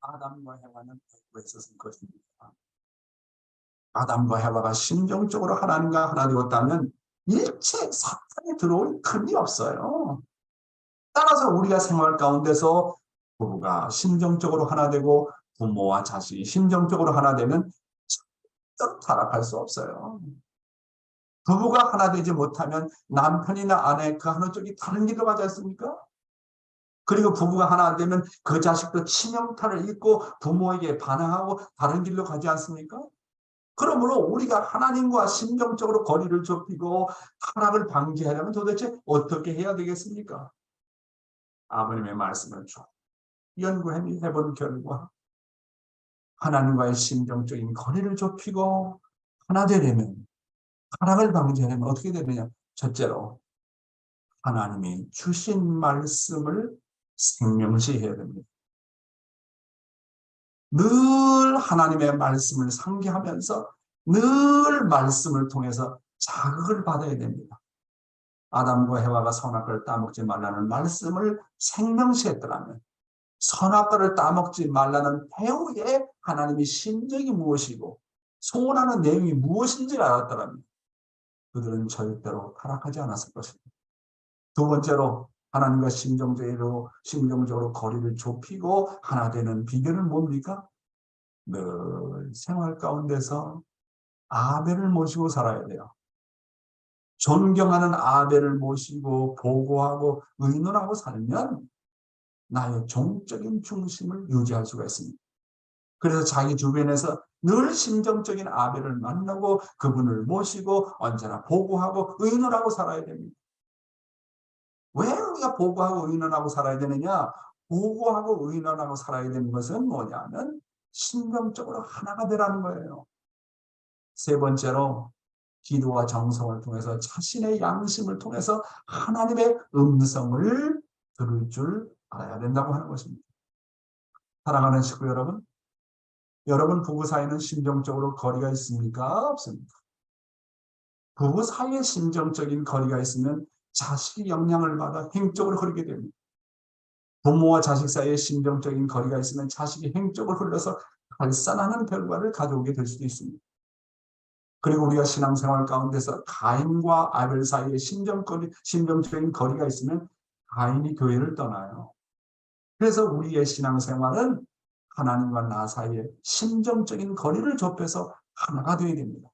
아담과 해와는 알고 있었을 것입니다. 아담과 해와가 심정적으로 하나님과 하나 되었다면 일체 사탄이 들어올 틈이 없어요. 따라서 우리가 생활 가운데서 부부가 심정적으로 하나 되고 부모와 자식이 심정적으로 하나 되면 절대로 타락할 수 없어요. 부부가 하나 되지 못하면 남편이나 아내 그 하나 쪽이 다른 길로 가지 않습니까? 그리고 부부가 하나 안 되면 그 자식도 치명타를 입고 부모에게 반항하고 다른 길로 가지 않습니까? 그러므로 우리가 하나님과 심정적으로 거리를 좁히고 타락을 방지하려면 도대체 어떻게 해야 되겠습니까? 아버님의 말씀을 쭉 연구해본 결과 하나님과의 심정적인 거리를 좁히고 하나 되려면, 타락을 방지하려면 어떻게 되느냐? 첫째로 하나님이 주신 말씀을 생명시해야 됩니다. 늘 하나님의 말씀을 상기하면서 늘 말씀을 통해서 자극을 받아야 됩니다. 아담과 해와가 선악과를 따먹지 말라는 말씀을 생명시했더라면, 선악과를 따먹지 말라는 배후에 하나님의 심정이 무엇이고 소원하는 내용이 무엇인지를 알았더라면 그들은 절대로 타락하지 않았을 것입니다. 두 번째로 하나님과 심정적으로 거리를 좁히고 하나 되는 비결은 뭡니까? 늘 생활 가운데서 아벨을 모시고 살아야 돼요. 존경하는 아벨을 모시고 보고하고 의논하고 살면 나의 종적인 중심을 유지할 수가 있습니다. 그래서 자기 주변에서 늘 심정적인 아벨을 만나고 그분을 모시고 언제나 보고하고 의논하고 살아야 됩니다. 왜 우리가 보고하고 의논하고 살아야 되느냐? 보고하고 의논하고 살아야 되는 것은 뭐냐면 심정적으로 하나가 되라는 거예요. 세 번째로 기도와 정성을 통해서 자신의 양심을 통해서 하나님의 음성을 들을 줄 알아야 된다고 하는 것입니다. 사랑하는 식구 여러분, 여러분 부부 사이는 심정적으로 거리가 있습니까? 없습니까? 부부 사이에 심정적인 거리가 있으면 자식이 영향을 받아 행적으로 흐르게 됩니다. 부모와 자식 사이에 심정적인 거리가 있으면 자식이 행적으로 흘러서 발산하는 결과를 가져오게 될 수도 있습니다. 그리고 우리가 신앙생활 가운데서 가인과 아벨 사이에 심정적인 거리가 있으면 가인이 교회를 떠나요. 그래서 우리의 신앙생활은 하나님과 나 사이에 심정적인 거리를 좁혀서 하나가 되어야 됩니다.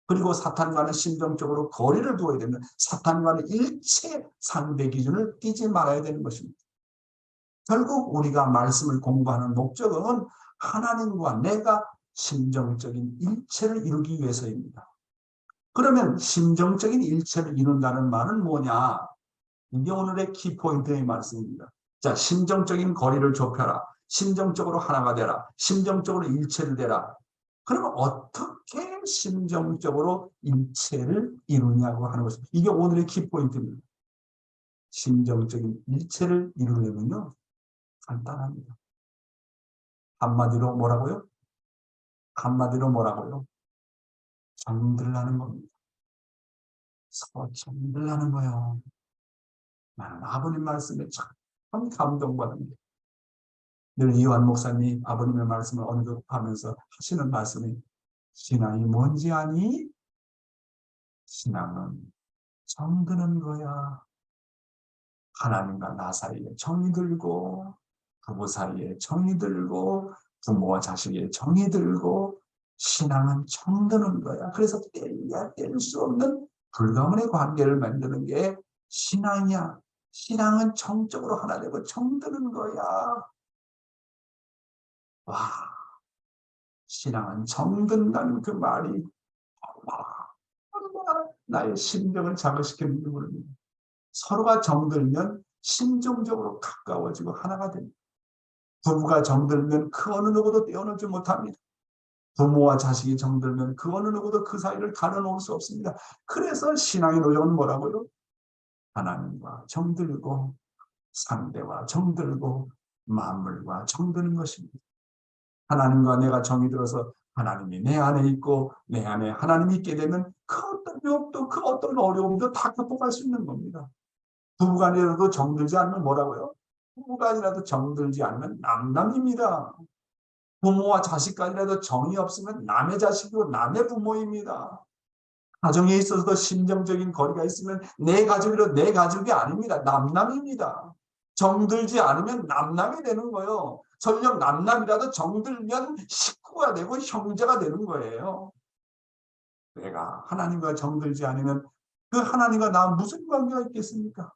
그리고 사탄과는 심정적으로 거리를 두어야 됩니다. 사탄과는 일체 상대 기준을 띄지 말아야 되는 것입니다. 결국 우리가 말씀을 공부하는 목적은 하나님과 내가 심정적인 일체를 이루기 위해서입니다. 그러면 심정적인 일체를 이룬다는 말은 뭐냐? 이게 오늘의 키포인트의 말씀입니다. 자, 심정적인 거리를 좁혀라. 심정적으로 하나가 되라. 심정적으로 일체를 되라. 그러면 어떻게 심정적으로 일체를 이루냐고 하는 것입니다. 이게 오늘의 키포인트입니다. 심정적인 일체를 이루려면요, 간단합니다. 한마디로 뭐라고요? 정들라는 겁니다. 서로 정들라는 거예요. 나는 아버님 말씀에 참 감동받습니다. 늘 이완 목사님이 아버님의 말씀을 언급하면서 하시는 말씀이 신앙이 뭔지 아니? 신앙은 정드는 거야. 하나님과 나 사이에 정이 들고 부부 사이에 정이 들고 부모와 자식의 정이 들고 신앙은 정드는 거야. 그래서 뗄래야 뗄 수 없는 불가문의 관계를 만드는 게 신앙이야. 신앙은 정적으로 하나 되고 정드는 거야. 와, 신앙은 정든다는 그 말이 나의 심정을 자극시키는 부분입니다. 서로가 정들면 심정적으로 가까워지고 하나가 됩니다. 부부가 정들면 그 어느 누구도 떼어놓지 못합니다. 부모와 자식이 정들면 그 어느 누구도 그 사이를 가려놓을 수 없습니다. 그래서 신앙의 노정은 뭐라고요? 하나님과 정들고 상대와 정들고 만물과 정드는 것입니다. 하나님과 내가 정이 들어서 하나님이 내 안에 있고 내 안에 하나님이 있게 되면 그 어떤 유혹도 그 어떤 어려움도 다 극복할 수 있는 겁니다. 부부간이라도 정들지 않으면 뭐라고요? 부부간이라도 정들지 않으면 남남입니다. 부모와 자식간이라도 정이 없으면 남의 자식이고 남의 부모입니다. 가정에 있어서도 심정적인 거리가 있으면 내 가족이라도 내 가족이 아닙니다. 남남입니다. 정들지 않으면 남남이 되는 거예요. 설령 남남이라도 정들면 식구가 되고 형제가 되는 거예요. 내가 하나님과 정들지 않으면 그 하나님과 나 무슨 관계가 있겠습니까?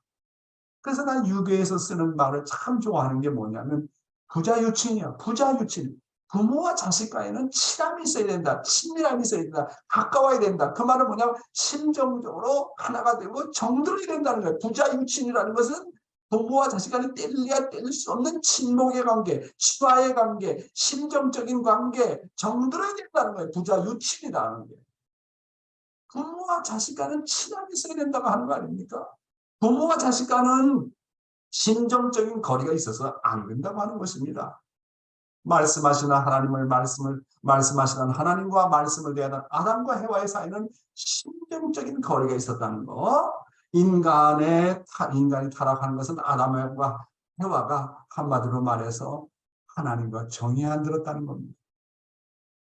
그래서 난 유교에서 쓰는 말을 참 좋아하는 게 뭐냐면 부자유친이야. 부자유친. 부모와 자식 간에는 친함이 있어야 된다. 친밀함이 있어야 된다. 가까워야 된다. 그 말은 뭐냐면 심정적으로 하나가 되고 정들어야 된다는 거예요. 부자유친이라는 것은 부모와 자식 간에 뗄래야 뗄 수 없는 친목의 관계, 친화의 관계, 심정적인 관계, 정들어야 된다는 거예요. 부자유친이라는 게. 부모와 자식 간은 친함이 있어야 된다고 하는 거 아닙니까? 부모와 자식 간은 심정적인 거리가 있어서 안 된다고 하는 것입니다. 말씀하시는 말씀하시는 하나님과 말씀을 대하는 아담과 해와의 사이는 심정적인 거리가 있었다는 거. 인간이 타락하는 것은 아담과 해와가 한마디로 말해서 하나님과 정이 안 들었다는 겁니다.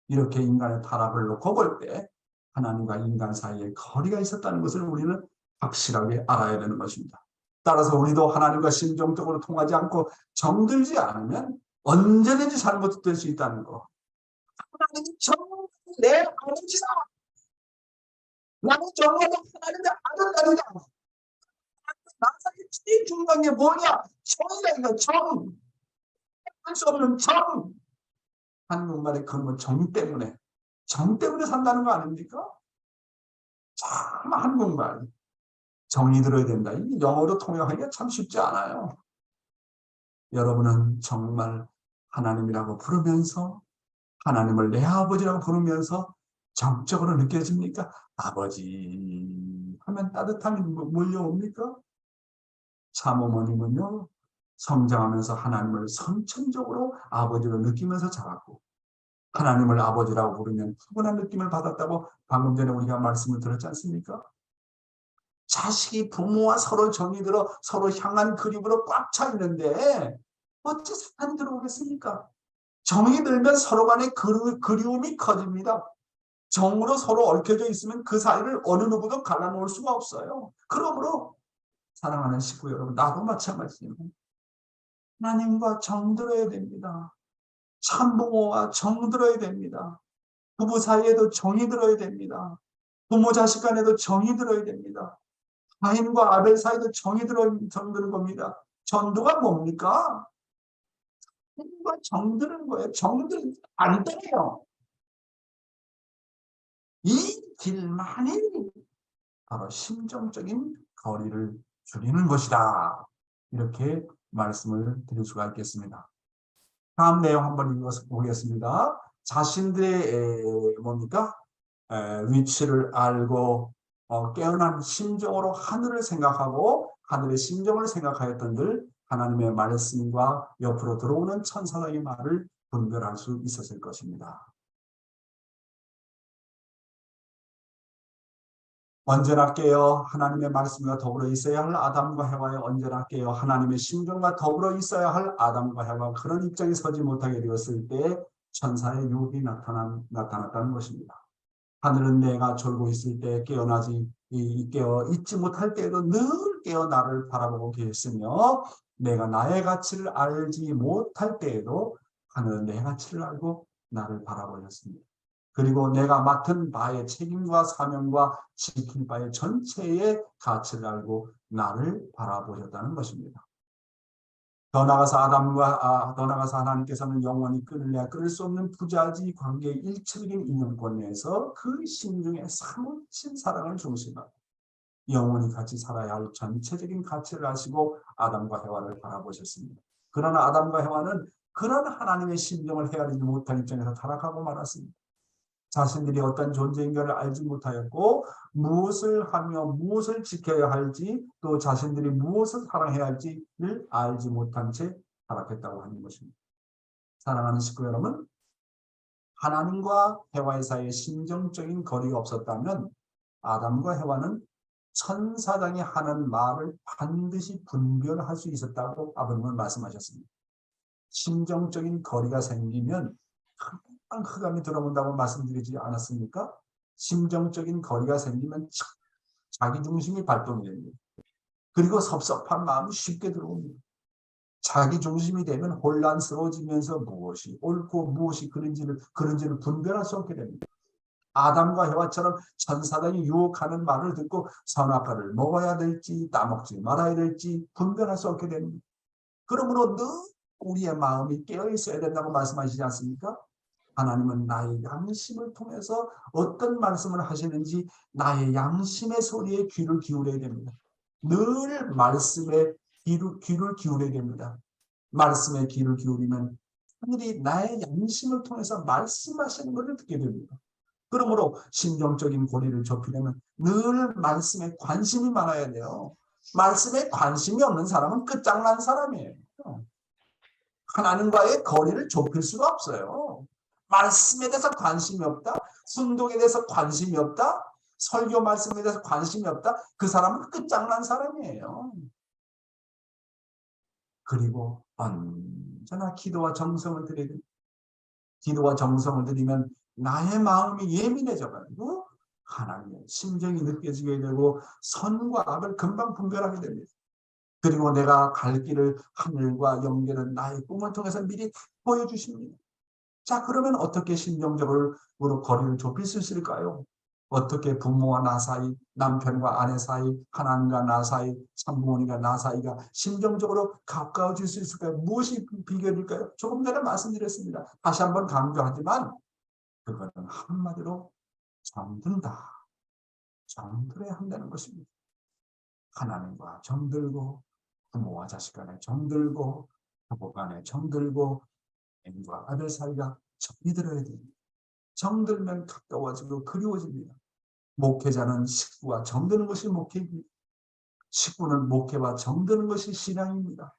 이렇게 인간의 타락을 놓고 볼 때 하나님과 인간 사이에 거리가 있었다는 것을 우리는 확실하게 알아야 되는 것입니다. 따라서 우리도 하나님과 심정적으로 통하지 않고 정들지 않으면 언제든지 잘못될 수 있다는 거. 하나님이 정말 내 아버지다. 나는 정말 하나님의 아들이다. 나사의 제일 중요한 게 뭐냐? 정이라니까 정. 할 수 없는 정. 한국말의 그런 정 때문에 산다는 거 아닙니까? 참 한국말. 정이 들어야 된다. 이 영어로 통역하기가 참 쉽지 않아요. 여러분은 정말 하나님이라고 부르면서 하나님을 내 아버지라고 부르면서 정적으로 느껴집니까? 아버지 하면 따뜻함이 몰려옵니까? 참어머님은요. 성장하면서 하나님을 선천적으로 아버지로 느끼면서 자랐고 하나님을 아버지라고 부르면 푸근한 느낌을 받았다고 방금 전에 우리가 말씀을 들었지 않습니까? 자식이 부모와 서로 정이 들어 서로 향한 그림으로 꽉 차 있는데 어찌 사탄이 들어오겠습니까? 정이 들면 서로 간의 그리움이 커집니다. 정으로 서로 얽혀져 있으면 그 사이를 어느 누구도 갈라놓을 수가 없어요. 그러므로 사랑하는 식구 여러분, 나도 마찬가지예요. 하나님과 정들어야 됩니다. 참부모와 정들어야 됩니다. 부부 사이에도 정이 들어야 됩니다. 부모 자식 간에도 정이 들어야 됩니다. 가인과 아벨 사이도 정드는 겁니다. 전도가 뭡니까? 하나님과 정드는 거예요. 정들 안 돼요. 이 길만이 바로 심정적인 거리를 줄이는 것이다. 이렇게 말씀을 드릴 수가 있겠습니다. 다음 내용 한번 읽어보겠습니다. 자신들의 위치를 알고 깨어난 심정으로 하늘을 생각하고 하늘의 심정을 생각하였던들 하나님의 말씀과 옆으로 들어오는 천사의 말을 분별할 수 있었을 것입니다. 언제나 깨어 하나님의 말씀과 더불어 있어야 할 아담과 해와의 언제나 깨어 하나님의 심정과 더불어 있어야 할 아담과 해와 그런 입장에 서지 못하게 되었을 때 천사의 유혹이 나타났다는 것입니다. 하늘은 내가 졸고 있을 때 깨어 있지 못할 때에도 늘 깨어 나를 바라보고 계시며 내가 나의 가치를 알지 못할 때에도 하늘은 내 가치를 알고 나를 바라보셨습니다. 그리고 내가 맡은 바의 책임과 사명과 지킬 바의 전체의 가치를 알고 나를 바라보셨다는 것입니다. 더 나아가서 하나님께서는 영원히 끊을 수 없는 부자지 관계의 일체적인 인연권 내에서 그 심중에 사무친 사랑을 중심하고 영원히 같이 살아야 할 전체적인 가치를 아시고 아담과 해와를 바라보셨습니다. 그러나 아담과 해와는 그런 하나님의 심정을 헤아리지 못한 입장에서 타락하고 말았습니다. 자신들이 어떤 존재인가를 알지 못하였고 무엇을 하며 무엇을 지켜야 할지 또 자신들이 무엇을 사랑해야 할지를 알지 못한 채 타락했다고 하는 것입니다. 사랑하는 식구 여러분, 하나님과 해와의 사이에 심정적인 거리가 없었다면 아담과 해와는 천사장이 하는 말을 반드시 분별할 수 있었다고 아버님은 말씀하셨습니다. 심정적인 거리가 생기면 흑암이 들어온다고 말씀드리지 않았습니까? 심정적인 거리가 생기면 자기 중심이 발동이 됩니다. 그리고 섭섭한 마음이 쉽게 들어옵니다. 자기 중심이 되면 혼란스러워지면서 무엇이 옳고 무엇이 그른지를 분별할 수 없게 됩니다. 아담과 해와처럼 천사단이 유혹하는 말을 듣고 선악과를 먹어야 될지 따먹지 말아야 될지 분별할 수 없게 됩니다. 그러므로 늘 우리의 마음이 깨어 있어야 된다고 말씀하시지 않습니까? 하나님은 나의 양심을 통해서 어떤 말씀을 하시는지 나의 양심의 소리에 귀를 기울여야 됩니다. 늘 말씀에 귀를 기울여야 됩니다. 말씀에 귀를 기울이면 하늘이 나의 양심을 통해서 말씀하시는 것을 듣게 됩니다. 그러므로 심정적인 고리를 좁히려면 늘 말씀에 관심이 많아야 돼요. 말씀에 관심이 없는 사람은 끝장난 사람이에요. 하나님과의 거리를 좁힐 수가 없어요. 말씀에 대해서 관심이 없다, 순종에 대해서 관심이 없다, 설교 말씀에 대해서 관심이 없다, 그 사람은 끝장난 사람이에요. 그리고 언제나 기도와 정성을 드려야 됩니다. 기도와 정성을 드리면 나의 마음이 예민해져가지고 하나님의 심정이 느껴지게 되고 선과 악을 금방 분별하게 됩니다. 그리고 내가 갈 길을 하늘과 연결은 나의 꿈을 통해서 미리 보여주십니다. 자, 그러면 어떻게 심정적으로 거리를 좁힐 수 있을까요? 어떻게 부모와 나 사이, 남편과 아내 사이, 하나님과 나 사이, 참부모님과 나 사이가 심정적으로 가까워질 수 있을까요? 무엇이 비결일까요? 조금 전에 말씀드렸습니다. 다시 한번 강조하지만 그거는 한마디로 정든다. 정들어야 한다는 것입니다. 하나님과 정들고 부모와 자식 간에 정들고 부부 간에 정들고 애인과 아들 사이가 정이 들어야 됩니다. 정들면 가까워지고 그리워집니다. 목회자는 식구와 정드는 것이 목회입니다. 식구는 목회와 정드는 것이 신앙입니다.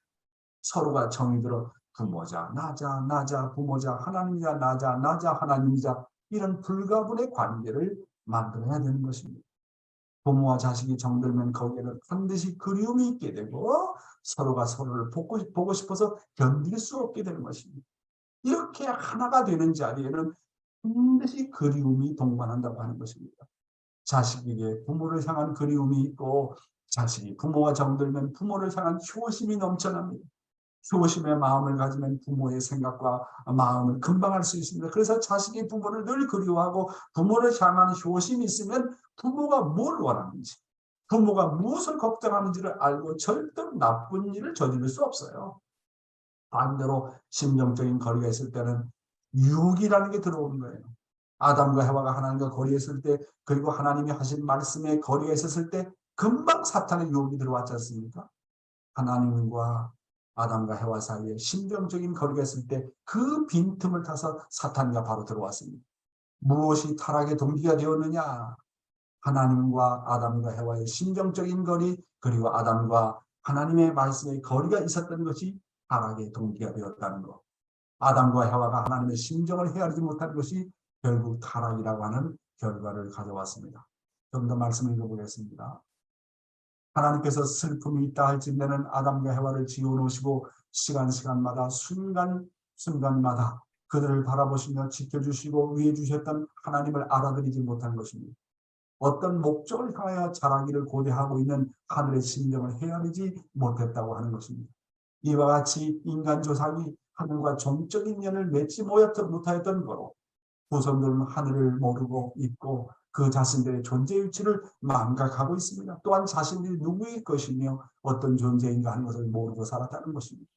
서로가 정이 들어 부모자 나자 부모자 하나님이자 나자 하나님이자 이런 불가분의 관계를 만들어야 되는 것입니다. 부모와 자식이 정들면 거기에는 반드시 그리움이 있게 되고 서로가 서로를 보고 싶어서 견딜 수 없게 되는 것입니다. 이렇게 하나가 되는 자리에는 반드시 그리움이 동반한다고 하는 것입니다. 자식에게 부모를 향한 그리움이 있고 자식이 부모와 정들면 부모를 향한 효심이 넘쳐납니다. 효심의 마음을 가지면 부모의 생각과 마음을 금방 알 수 있습니다. 그래서 자식이 부모를 늘 그리워하고 부모를 향한 효심이 있으면 부모가 뭘 원하는지 부모가 무엇을 걱정하는지를 알고 절대 나쁜 일을 저지를 수 없어요. 반대로 심정적인 거리가 있을 때는 유혹이라는 게 들어오는 거예요. 아담과 해와가 하나님과 거리했을 때 그리고 하나님이 하신 말씀에 거리가 있었을 때 금방 사탄의 유혹이 들어왔지 않습니까? 하나님과 아담과 해와 사이에 심정적인 거리가 있을 때 그 빈틈을 타서 사탄과 바로 들어왔습니다. 무엇이 타락의 동기가 되었느냐? 하나님과 아담과 해와의 심정적인 거리 그리고 아담과 하나님의 말씀의 거리가 있었던 것이 타락의 동기가 되었다는 것. 아담과 해와가 하나님의 심정을 헤아리지 못한 것이 결국 타락이라고 하는 결과를 가져왔습니다. 좀 더 말씀을 읽어보겠습니다. 하나님께서 슬픔이 있다 할진대는 아담과 해와를 지어놓으시고 시간마다 순간마다 그들을 바라보시며 지켜주시고 위해 주셨던 하나님을 알아들이지 못한 것입니다. 어떤 목적을 향하여 자라기를 고대하고 있는 하늘의 심정을 헤아리지 못했다고 하는 것입니다. 이와 같이 인간 조상이 하늘과 종적인 인연을 맺지 못하였던 거로 후손들은 하늘을 모르고 있고 그 자신들의 존재 위치를 망각하고 있습니다. 또한 자신들이 누구일 것이며 어떤 존재인가 하는 것을 모르고 살았다는 것입니다.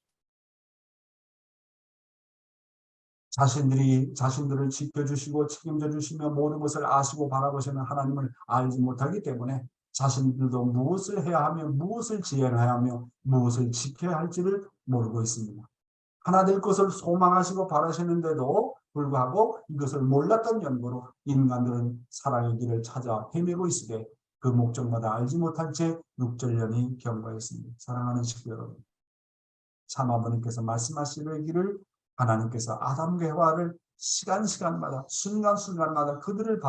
자신들을 지켜주시고 책임져 주시며 모든 것을 아시고 바라보시는 하나님을 알지 못하기 때문에 자신들도 무엇을 해야 하며 무엇을 지어야 하며 무엇을 지켜야 할지를 모르고 있습니다. 하나 될 것을 소망하시고 바라시는데도 불구하고 이것을 몰랐던 연고로 인간들은 사랑의 길을 찾아 헤매고 있으되 그 목적마다 알지 못한 채 6절년이 경과했습니다. 사랑하는 식구 여러분, 참 아버님께서 말씀하시기를 하나님께서 아담과 해와를 시간마다 순간마다 그들을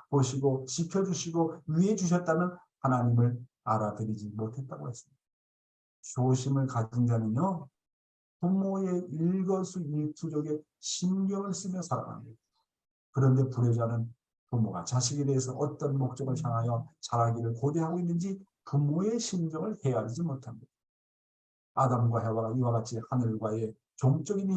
보시고 지켜주시고 위해 주셨다는 하나님을 알아들이지 못했다고 했습니다. 효심을 가진 자는요 부모의 일거수일투족에 신경을 쓰며 살아갑니다. 그런데 불효자는 부모가 자식에 대해서 어떤 목적을 향하여 자라기를 고대하고 있는지 부모의 심정을 헤아리지 못합니다. 아담과 해와가 이와 같이 하늘과의 종적인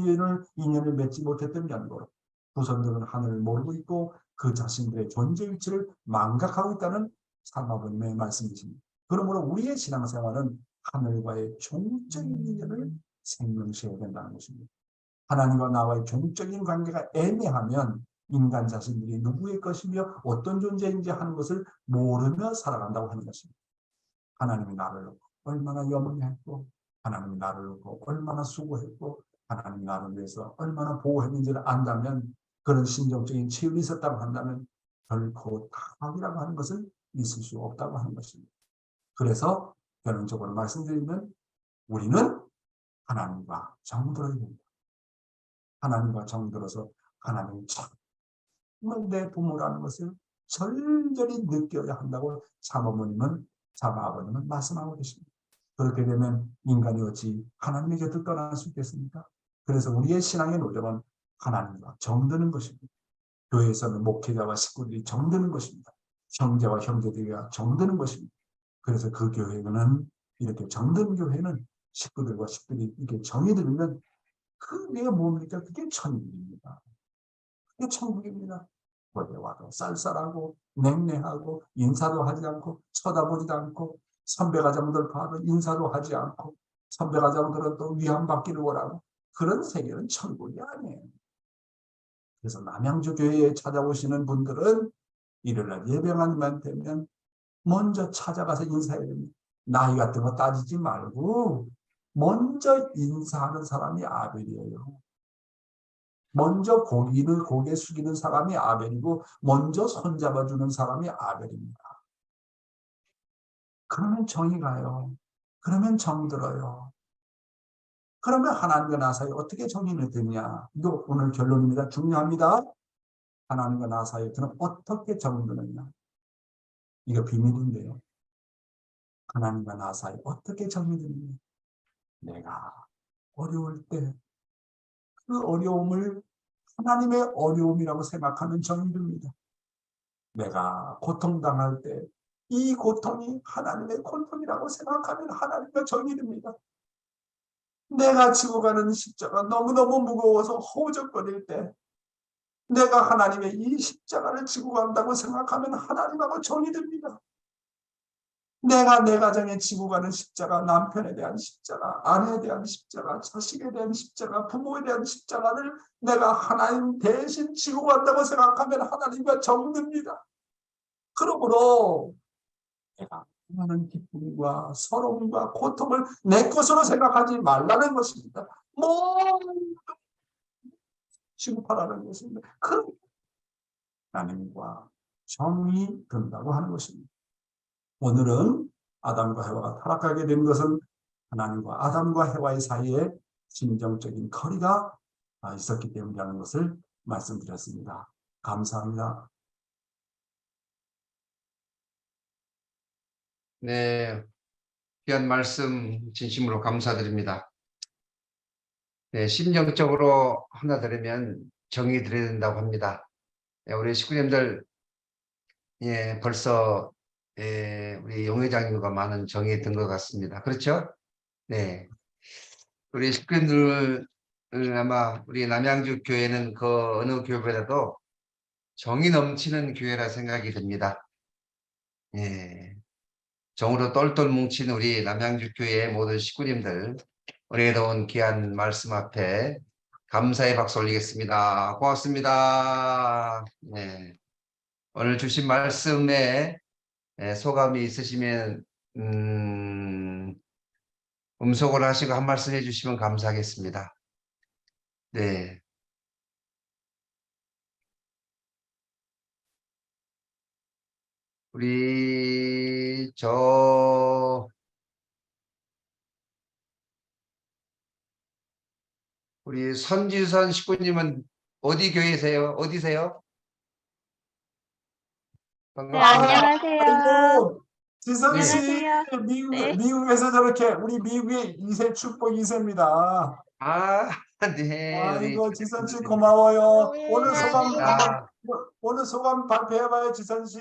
인연을 맺지 못했던 연고로 후손들은 하늘을 모르고 있고 그 자신들의 존재 위치를 망각하고 있다는 사마버님의 말씀이십니다. 그러므로 우리의 신앙생활은 하늘과의 종적인 인연을 생명시해야 된다는 것입니다. 하나님과 나와의 종적인 관계가 애매하면 인간 자신들이 누구의 것이며 어떤 존재인지 하는 것을 모르며 살아간다고 하는 것입니다. 하나님이 나를 놓고 얼마나 염려했고 하나님이 나를 놓고 얼마나 수고했고 하나님이 나를 위해서 얼마나 보호했는지를 안다면 그런 심정적인 치유가 있었다고 한다면 결코 타락이라고 하는 것은 있을 수 없다고 하는 것입니다. 그래서 결론적으로 말씀드리면 우리는 하나님과 정들어야 됩니다. 하나님과 정들어서 하나님이 정말 내 부모라는 것을 절절히 느껴야 한다고 사모아버님은 말씀하고 계십니다. 그렇게 되면 인간이 어찌 하나님의 곁을 떠날 수 있겠습니까? 그래서 우리의 신앙의 노력은 하나님과 정드는 것입니다. 교회에서는 목회자와 식구들이 정드는 것입니다. 형제와 형제들이 정드는 것입니다. 그래서 그 교회는 이렇게 정든 교회는 식구들과 식구들이 이렇게 정이 들면 그게 뭡니까? 그게 천국입니다. 그게 천국입니다. 어디 와도 쌀쌀하고 냉랭하고 인사도 하지 않고 쳐다보지도 않고 선배가장들 봐도 인사도 하지 않고 선배가장들은 또 위안받기를 원하고 그런 세계는 천국이 아니에요. 그래서 남양주 교회에 찾아오시는 분들은 일요일날 예배만 되면 먼저 찾아가서 인사해야 됩니다. 나이 같은 거 따지지 말고 먼저 인사하는 사람이 아벨이에요. 먼저 고개 숙이는 사람이 아벨이고 먼저 손잡아주는 사람이 아벨입니다. 그러면 정이 가요. 그러면 정 들어요. 그러면 하나님과 나 사이에 어떻게 정이 되냐. 이거 오늘 결론입니다. 중요합니다. 하나님과 나 사이에 그럼 어떻게 정이 드느냐. 이거 비밀인데요. 하나님과 나 사이에 어떻게 정이 드느냐. 내가 어려울 때 그 어려움을 하나님의 어려움이라고 생각하면 정이 듭니다. 내가 고통당할 때 이 고통이 하나님의 고통이라고 생각하면 하나님과 정이 듭니다. 내가 지고 가는 십자가 너무너무 무거워서 허우적거릴 때 내가 하나님의 이 십자가를 지고 간다고 생각하면 하나님하고 정이 듭니다. 내가 내 가정에 지고 가는 십자가, 남편에 대한 십자가, 아내에 대한 십자가, 자식에 대한 십자가, 부모에 대한 십자가를 내가 하나님 대신 지고 간다고 생각하면 하나님과 정듭니다. 그러므로 내가 많은 기쁨과 서러움과 고통을 내 것으로 생각하지 말라는 것입니다. 모두 취급하라는 것입니다. 그 하나님과 정이 든다고 하는 것입니다. 오늘은 아담과 해와가 타락하게 된 것은 하나님과 아담과 해와의 사이에 심정적인 거리가 있었기 때문이라는 것을 말씀드렸습니다. 감사합니다. 네, 귀한 말씀 진심으로 감사드립니다. 네, 심정적으로 하나 들으면 정이 들어야 된다고 합니다. 네, 우리 식구님들 예, 벌써 우리 용 회장님과 많은 정이 든 것 같습니다. 그렇죠? 네, 우리 식구님들 아마 우리 남양주 교회는 그 어느 교회보다도 정이 넘치는 교회라 생각이 듭니다. 예, 정으로 똘똘 뭉친 우리 남양주 교회의 모든 식구님들 은혜로운 귀한 말씀 앞에 감사의 박수 올리겠습니다. 고맙습니다. 네. 오늘 주신 말씀에 소감이 있으시면 음성으로 하시고 한 말씀 해주시면 감사하겠습니다. 네. 우리 선지선 식구님은 어디 교회세요? 어디세요? 네, 반갑습니다. 안녕하세요. 아이고, 지선 씨, 안녕하세요. 네. 미국에서 저렇게 우리 미국의 2세 축복 2세입니다. 아, 네. 아이고, 우리 지선 씨 고마워요. 네, 오늘 소감 안녕하세요. 오늘 소감 발표해봐요, 지선 씨.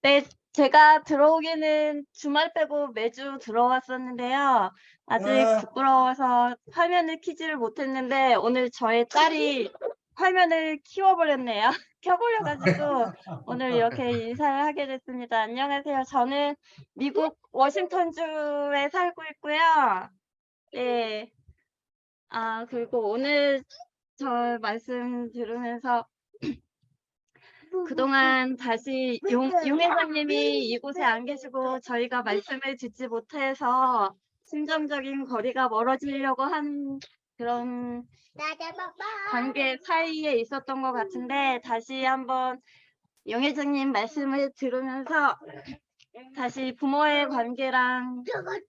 네, 제가 들어오기는 주말 빼고 매주 들어왔었는데요. 아직 네. 부끄러워서 화면을 켜지를 못했는데 오늘 저의 딸이 화면을 키워버렸네요. 켜버려가지고 오늘 이렇게 인사를 하게 됐습니다. 안녕하세요. 저는 미국 워싱턴주에 살고 있고요. 네. 그리고 오늘 저 말씀 들으면서 그동안 다시 용 회장님이 이곳에 안 계시고 저희가 말씀을 듣지 못해서 심정적인 거리가 멀어지려고 한 그런 관계 사이에 있었던 것 같은데 다시 한번 용 회장님 말씀을 들으면서 다시 부모의 관계랑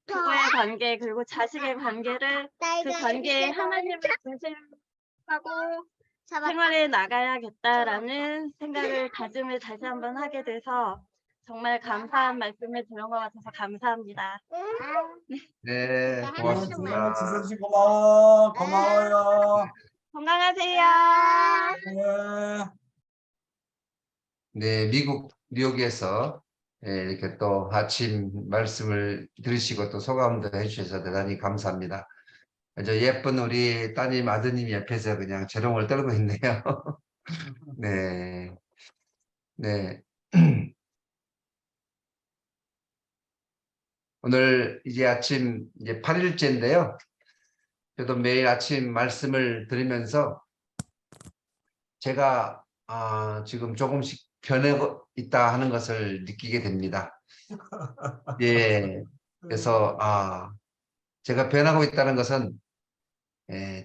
부부의 관계 그리고 자식의 관계를 그 관계에 하나님을 중심하고 생활에 나가야겠다라는 생각을 다짐을 다시 한번 하게 돼서 정말 감사한 말씀을 들은 것 같아서 감사합니다. 네, 네, 고맙습니다. 지선 씨 고마워. 고마워요. 건강하세요. 네. 네, 미국 뉴욕에서 이렇게 또 아침 말씀을 들으시고 또 소감도 해주셔서 대단히 감사합니다. 아주 예쁜 우리 따님 아드님이 옆에서 그냥 재롱을 떨고 있네요. 네, 네. 오늘 이제 아침 이제 8일째인데요. 저도 매일 아침 말씀을 들으면서 제가 지금 조금씩 변하고 있다 하는 것을 느끼게 됩니다. 예, 그래서 제가 변하고 있다는 것은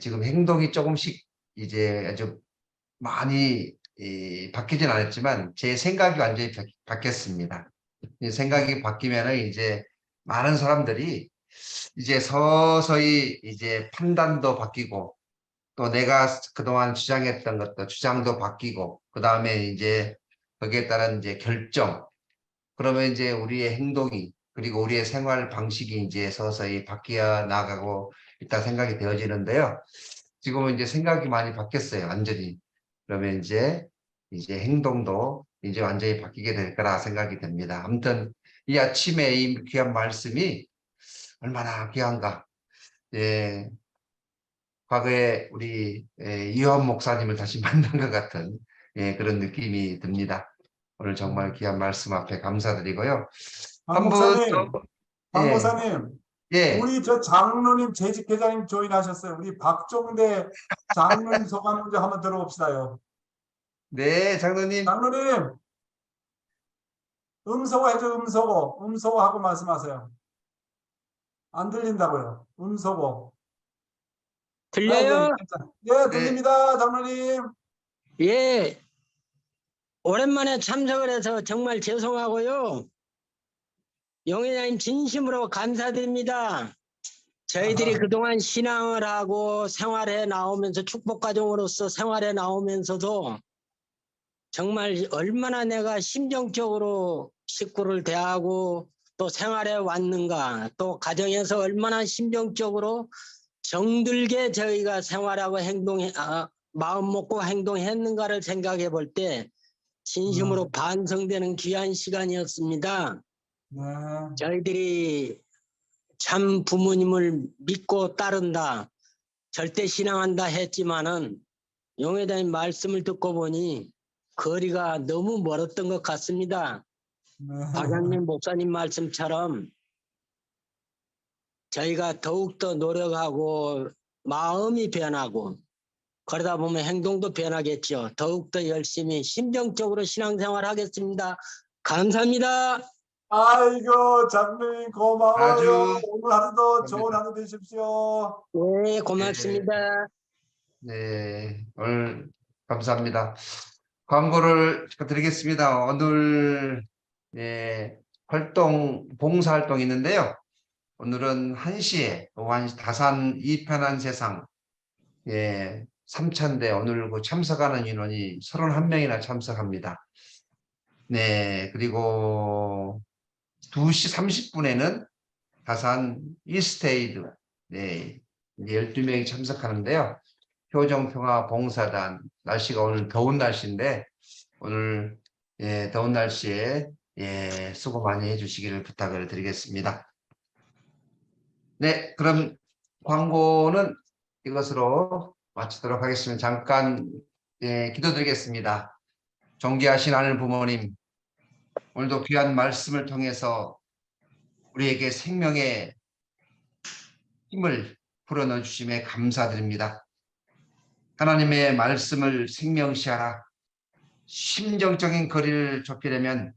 지금 행동이 조금씩 이제 아주 많이 바뀌진 않았지만 제 생각이 완전히 바뀌었습니다. 이 생각이 바뀌면은 이제 많은 사람들이 이제 서서히 이제 판단도 바뀌고 또 내가 그동안 주장했던 것도 주장도 바뀌고 그 다음에 이제 거기에 따른 이제 결정 그러면 이제 우리의 행동이 그리고 우리의 생활 방식이 이제 서서히 바뀌어 나가고 있다 생각이 되어지는데요. 지금은 이제 생각이 많이 바뀌었어요. 완전히. 그러면 이제 행동도 이제 완전히 바뀌게 될 거라 생각이 됩니다. 아무튼 이 아침에 이 귀한 말씀이 얼마나 귀한가. 예, 과거에 우리 이완 목사님을 다시 만난 것 같은 그런 느낌이 듭니다. 오늘 정말 귀한 말씀 앞에 감사드리고요. 박 한 분 목사님, 또, 박 예, 목사님, 예, 우리 저 장로님 재직회장님 조인하셨어요. 우리 박종대 장로님 소감 먼저 한번 들어봅시다요. 네, 장로님. 장로님, 음소거 해줘, 음소거. 음소거 하고 말씀하세요. 안 들린다고요. 음소거. 들려요? 예, 들립니다, 장로님. 예. 오랜만에 참석을 해서 정말 죄송하고요. 용 회장님 진심으로 감사드립니다. 저희들이 그동안 신앙을 하고 생활해 나오면서 축복가정으로서 생활해 나오면서도 정말 얼마나 내가 심정적으로 식구를 대하고 또 생활해 왔는가 또 가정에서 얼마나 심정적으로 정들게 저희가 생활하고 마음 먹고 행동했는가를 생각해 볼 때 진심으로 반성되는 귀한 시간이었습니다. 네. 저희들이 참 부모님을 믿고 따른다, 절대 신앙한다 했지만은 용 회장님 말씀을 듣고 보니 거리가 너무 멀었던 것 같습니다. 네. 박양민 목사님 말씀처럼 저희가 더욱더 노력하고 마음이 변하고 그러다 보면 행동도 변하겠죠. 더욱더 열심히 심정적으로 신앙생활 하겠습니다. 감사합니다. 아이고, 장로님 고마워요. 아주 오늘 하루도 좋은 하루 되십시오. 네, 고맙습니다. 네, 오늘 감사합니다. 광고를 드리겠습니다. 오늘 봉사활동이 있는데요. 오늘은 1시에 다산 이 편한 세상 3,000대 오늘 참석하는 인원이 31명이나 참석합니다. 네, 그리고 2시 30분에는 다산 이스테이드 12명이 참석하는데요. 효정평화 봉사단 날씨가 오늘 더운 날씨인데 오늘 더운 날씨에 예, 수고 많이 해주시기를 부탁을 드리겠습니다. 네, 그럼 광고는 이것으로 마치도록 하겠습니다. 잠깐 기도드리겠습니다. 존귀하신 하늘 부모님, 오늘도 귀한 말씀을 통해서 우리에게 생명의 힘을 불어넣어 주심에 감사드립니다. 하나님의 말씀을 생명시하라. 심정적인 거리를 좁히려면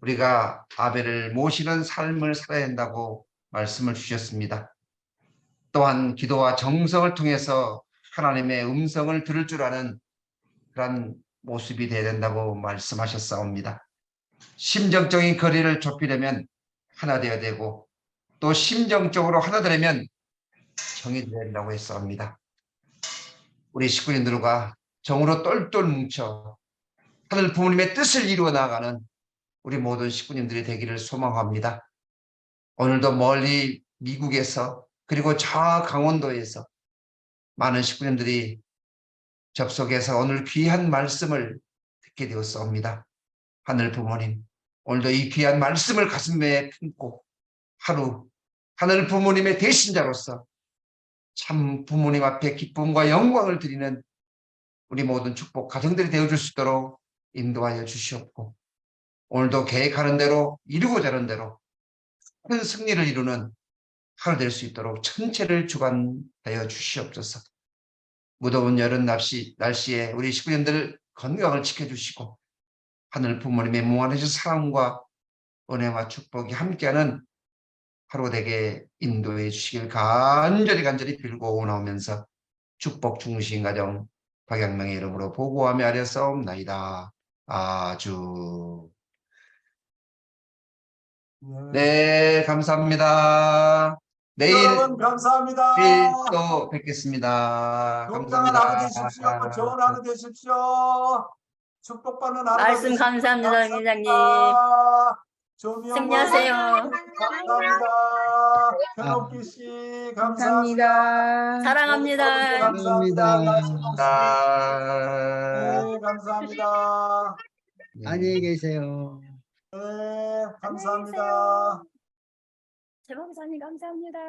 우리가 아벨을 모시는 삶을 살아야 한다고 말씀을 주셨습니다. 또한 기도와 정성을 통해서 하나님의 음성을 들을 줄 아는 그런 모습이 되어야 된다고 말씀하셨사옵니다. 심정적인 거리를 좁히려면 하나 되어야 되고 또 심정적으로 하나 되려면 정이 되어야 된다고 했사옵니다. 우리 식구인들과 정으로 똘똘 뭉쳐 하늘 부모님의 뜻을 이루어 나가는 우리 모든 식구님들이 되기를 소망합니다. 오늘도 멀리 미국에서 그리고 저 강원도에서 많은 식구님들이 접속해서 오늘 귀한 말씀을 듣게 되었사옵니다. 하늘 부모님, 오늘도 이 귀한 말씀을 가슴에 품고 하루 하늘 부모님의 대신자로서 참 부모님 앞에 기쁨과 영광을 드리는 우리 모든 축복 가정들이 되어줄 수 있도록 인도하여 주시옵고 오늘도 계획하는 대로 이루고자 하는 대로 큰 승리를 이루는 하루 될 수 있도록 천체를 주관하여 주시옵소서. 무더운 여름 날씨에 우리 식구님들 건강을 지켜주시고 하늘 부모님의 무한하신 사랑과 은혜와 축복이 함께하는 하루 되게 인도해 주시길 간절히 빌고 원하면서 축복 중심 가정 박양명의 이름으로 보고하며 아뢰었사옵나이다. 아주. 네, 감사합니다. 내일 여러분 감사합니다. 또 뵙겠습니다. 건강한 하루 되십시오. 좋은 하루 되십시오. 축복받는 하루 말씀 되십시오. 감사합니다, 위원장님. 조미영 승리하세요. 감사합니다. 현옥기 씨 감사합니다. 사랑합니다. 감사합니다. 감사합니다. 네, 감사합니다. 안녕히 계세요. 네, 감사합니다. 제 목사님 감사합니다.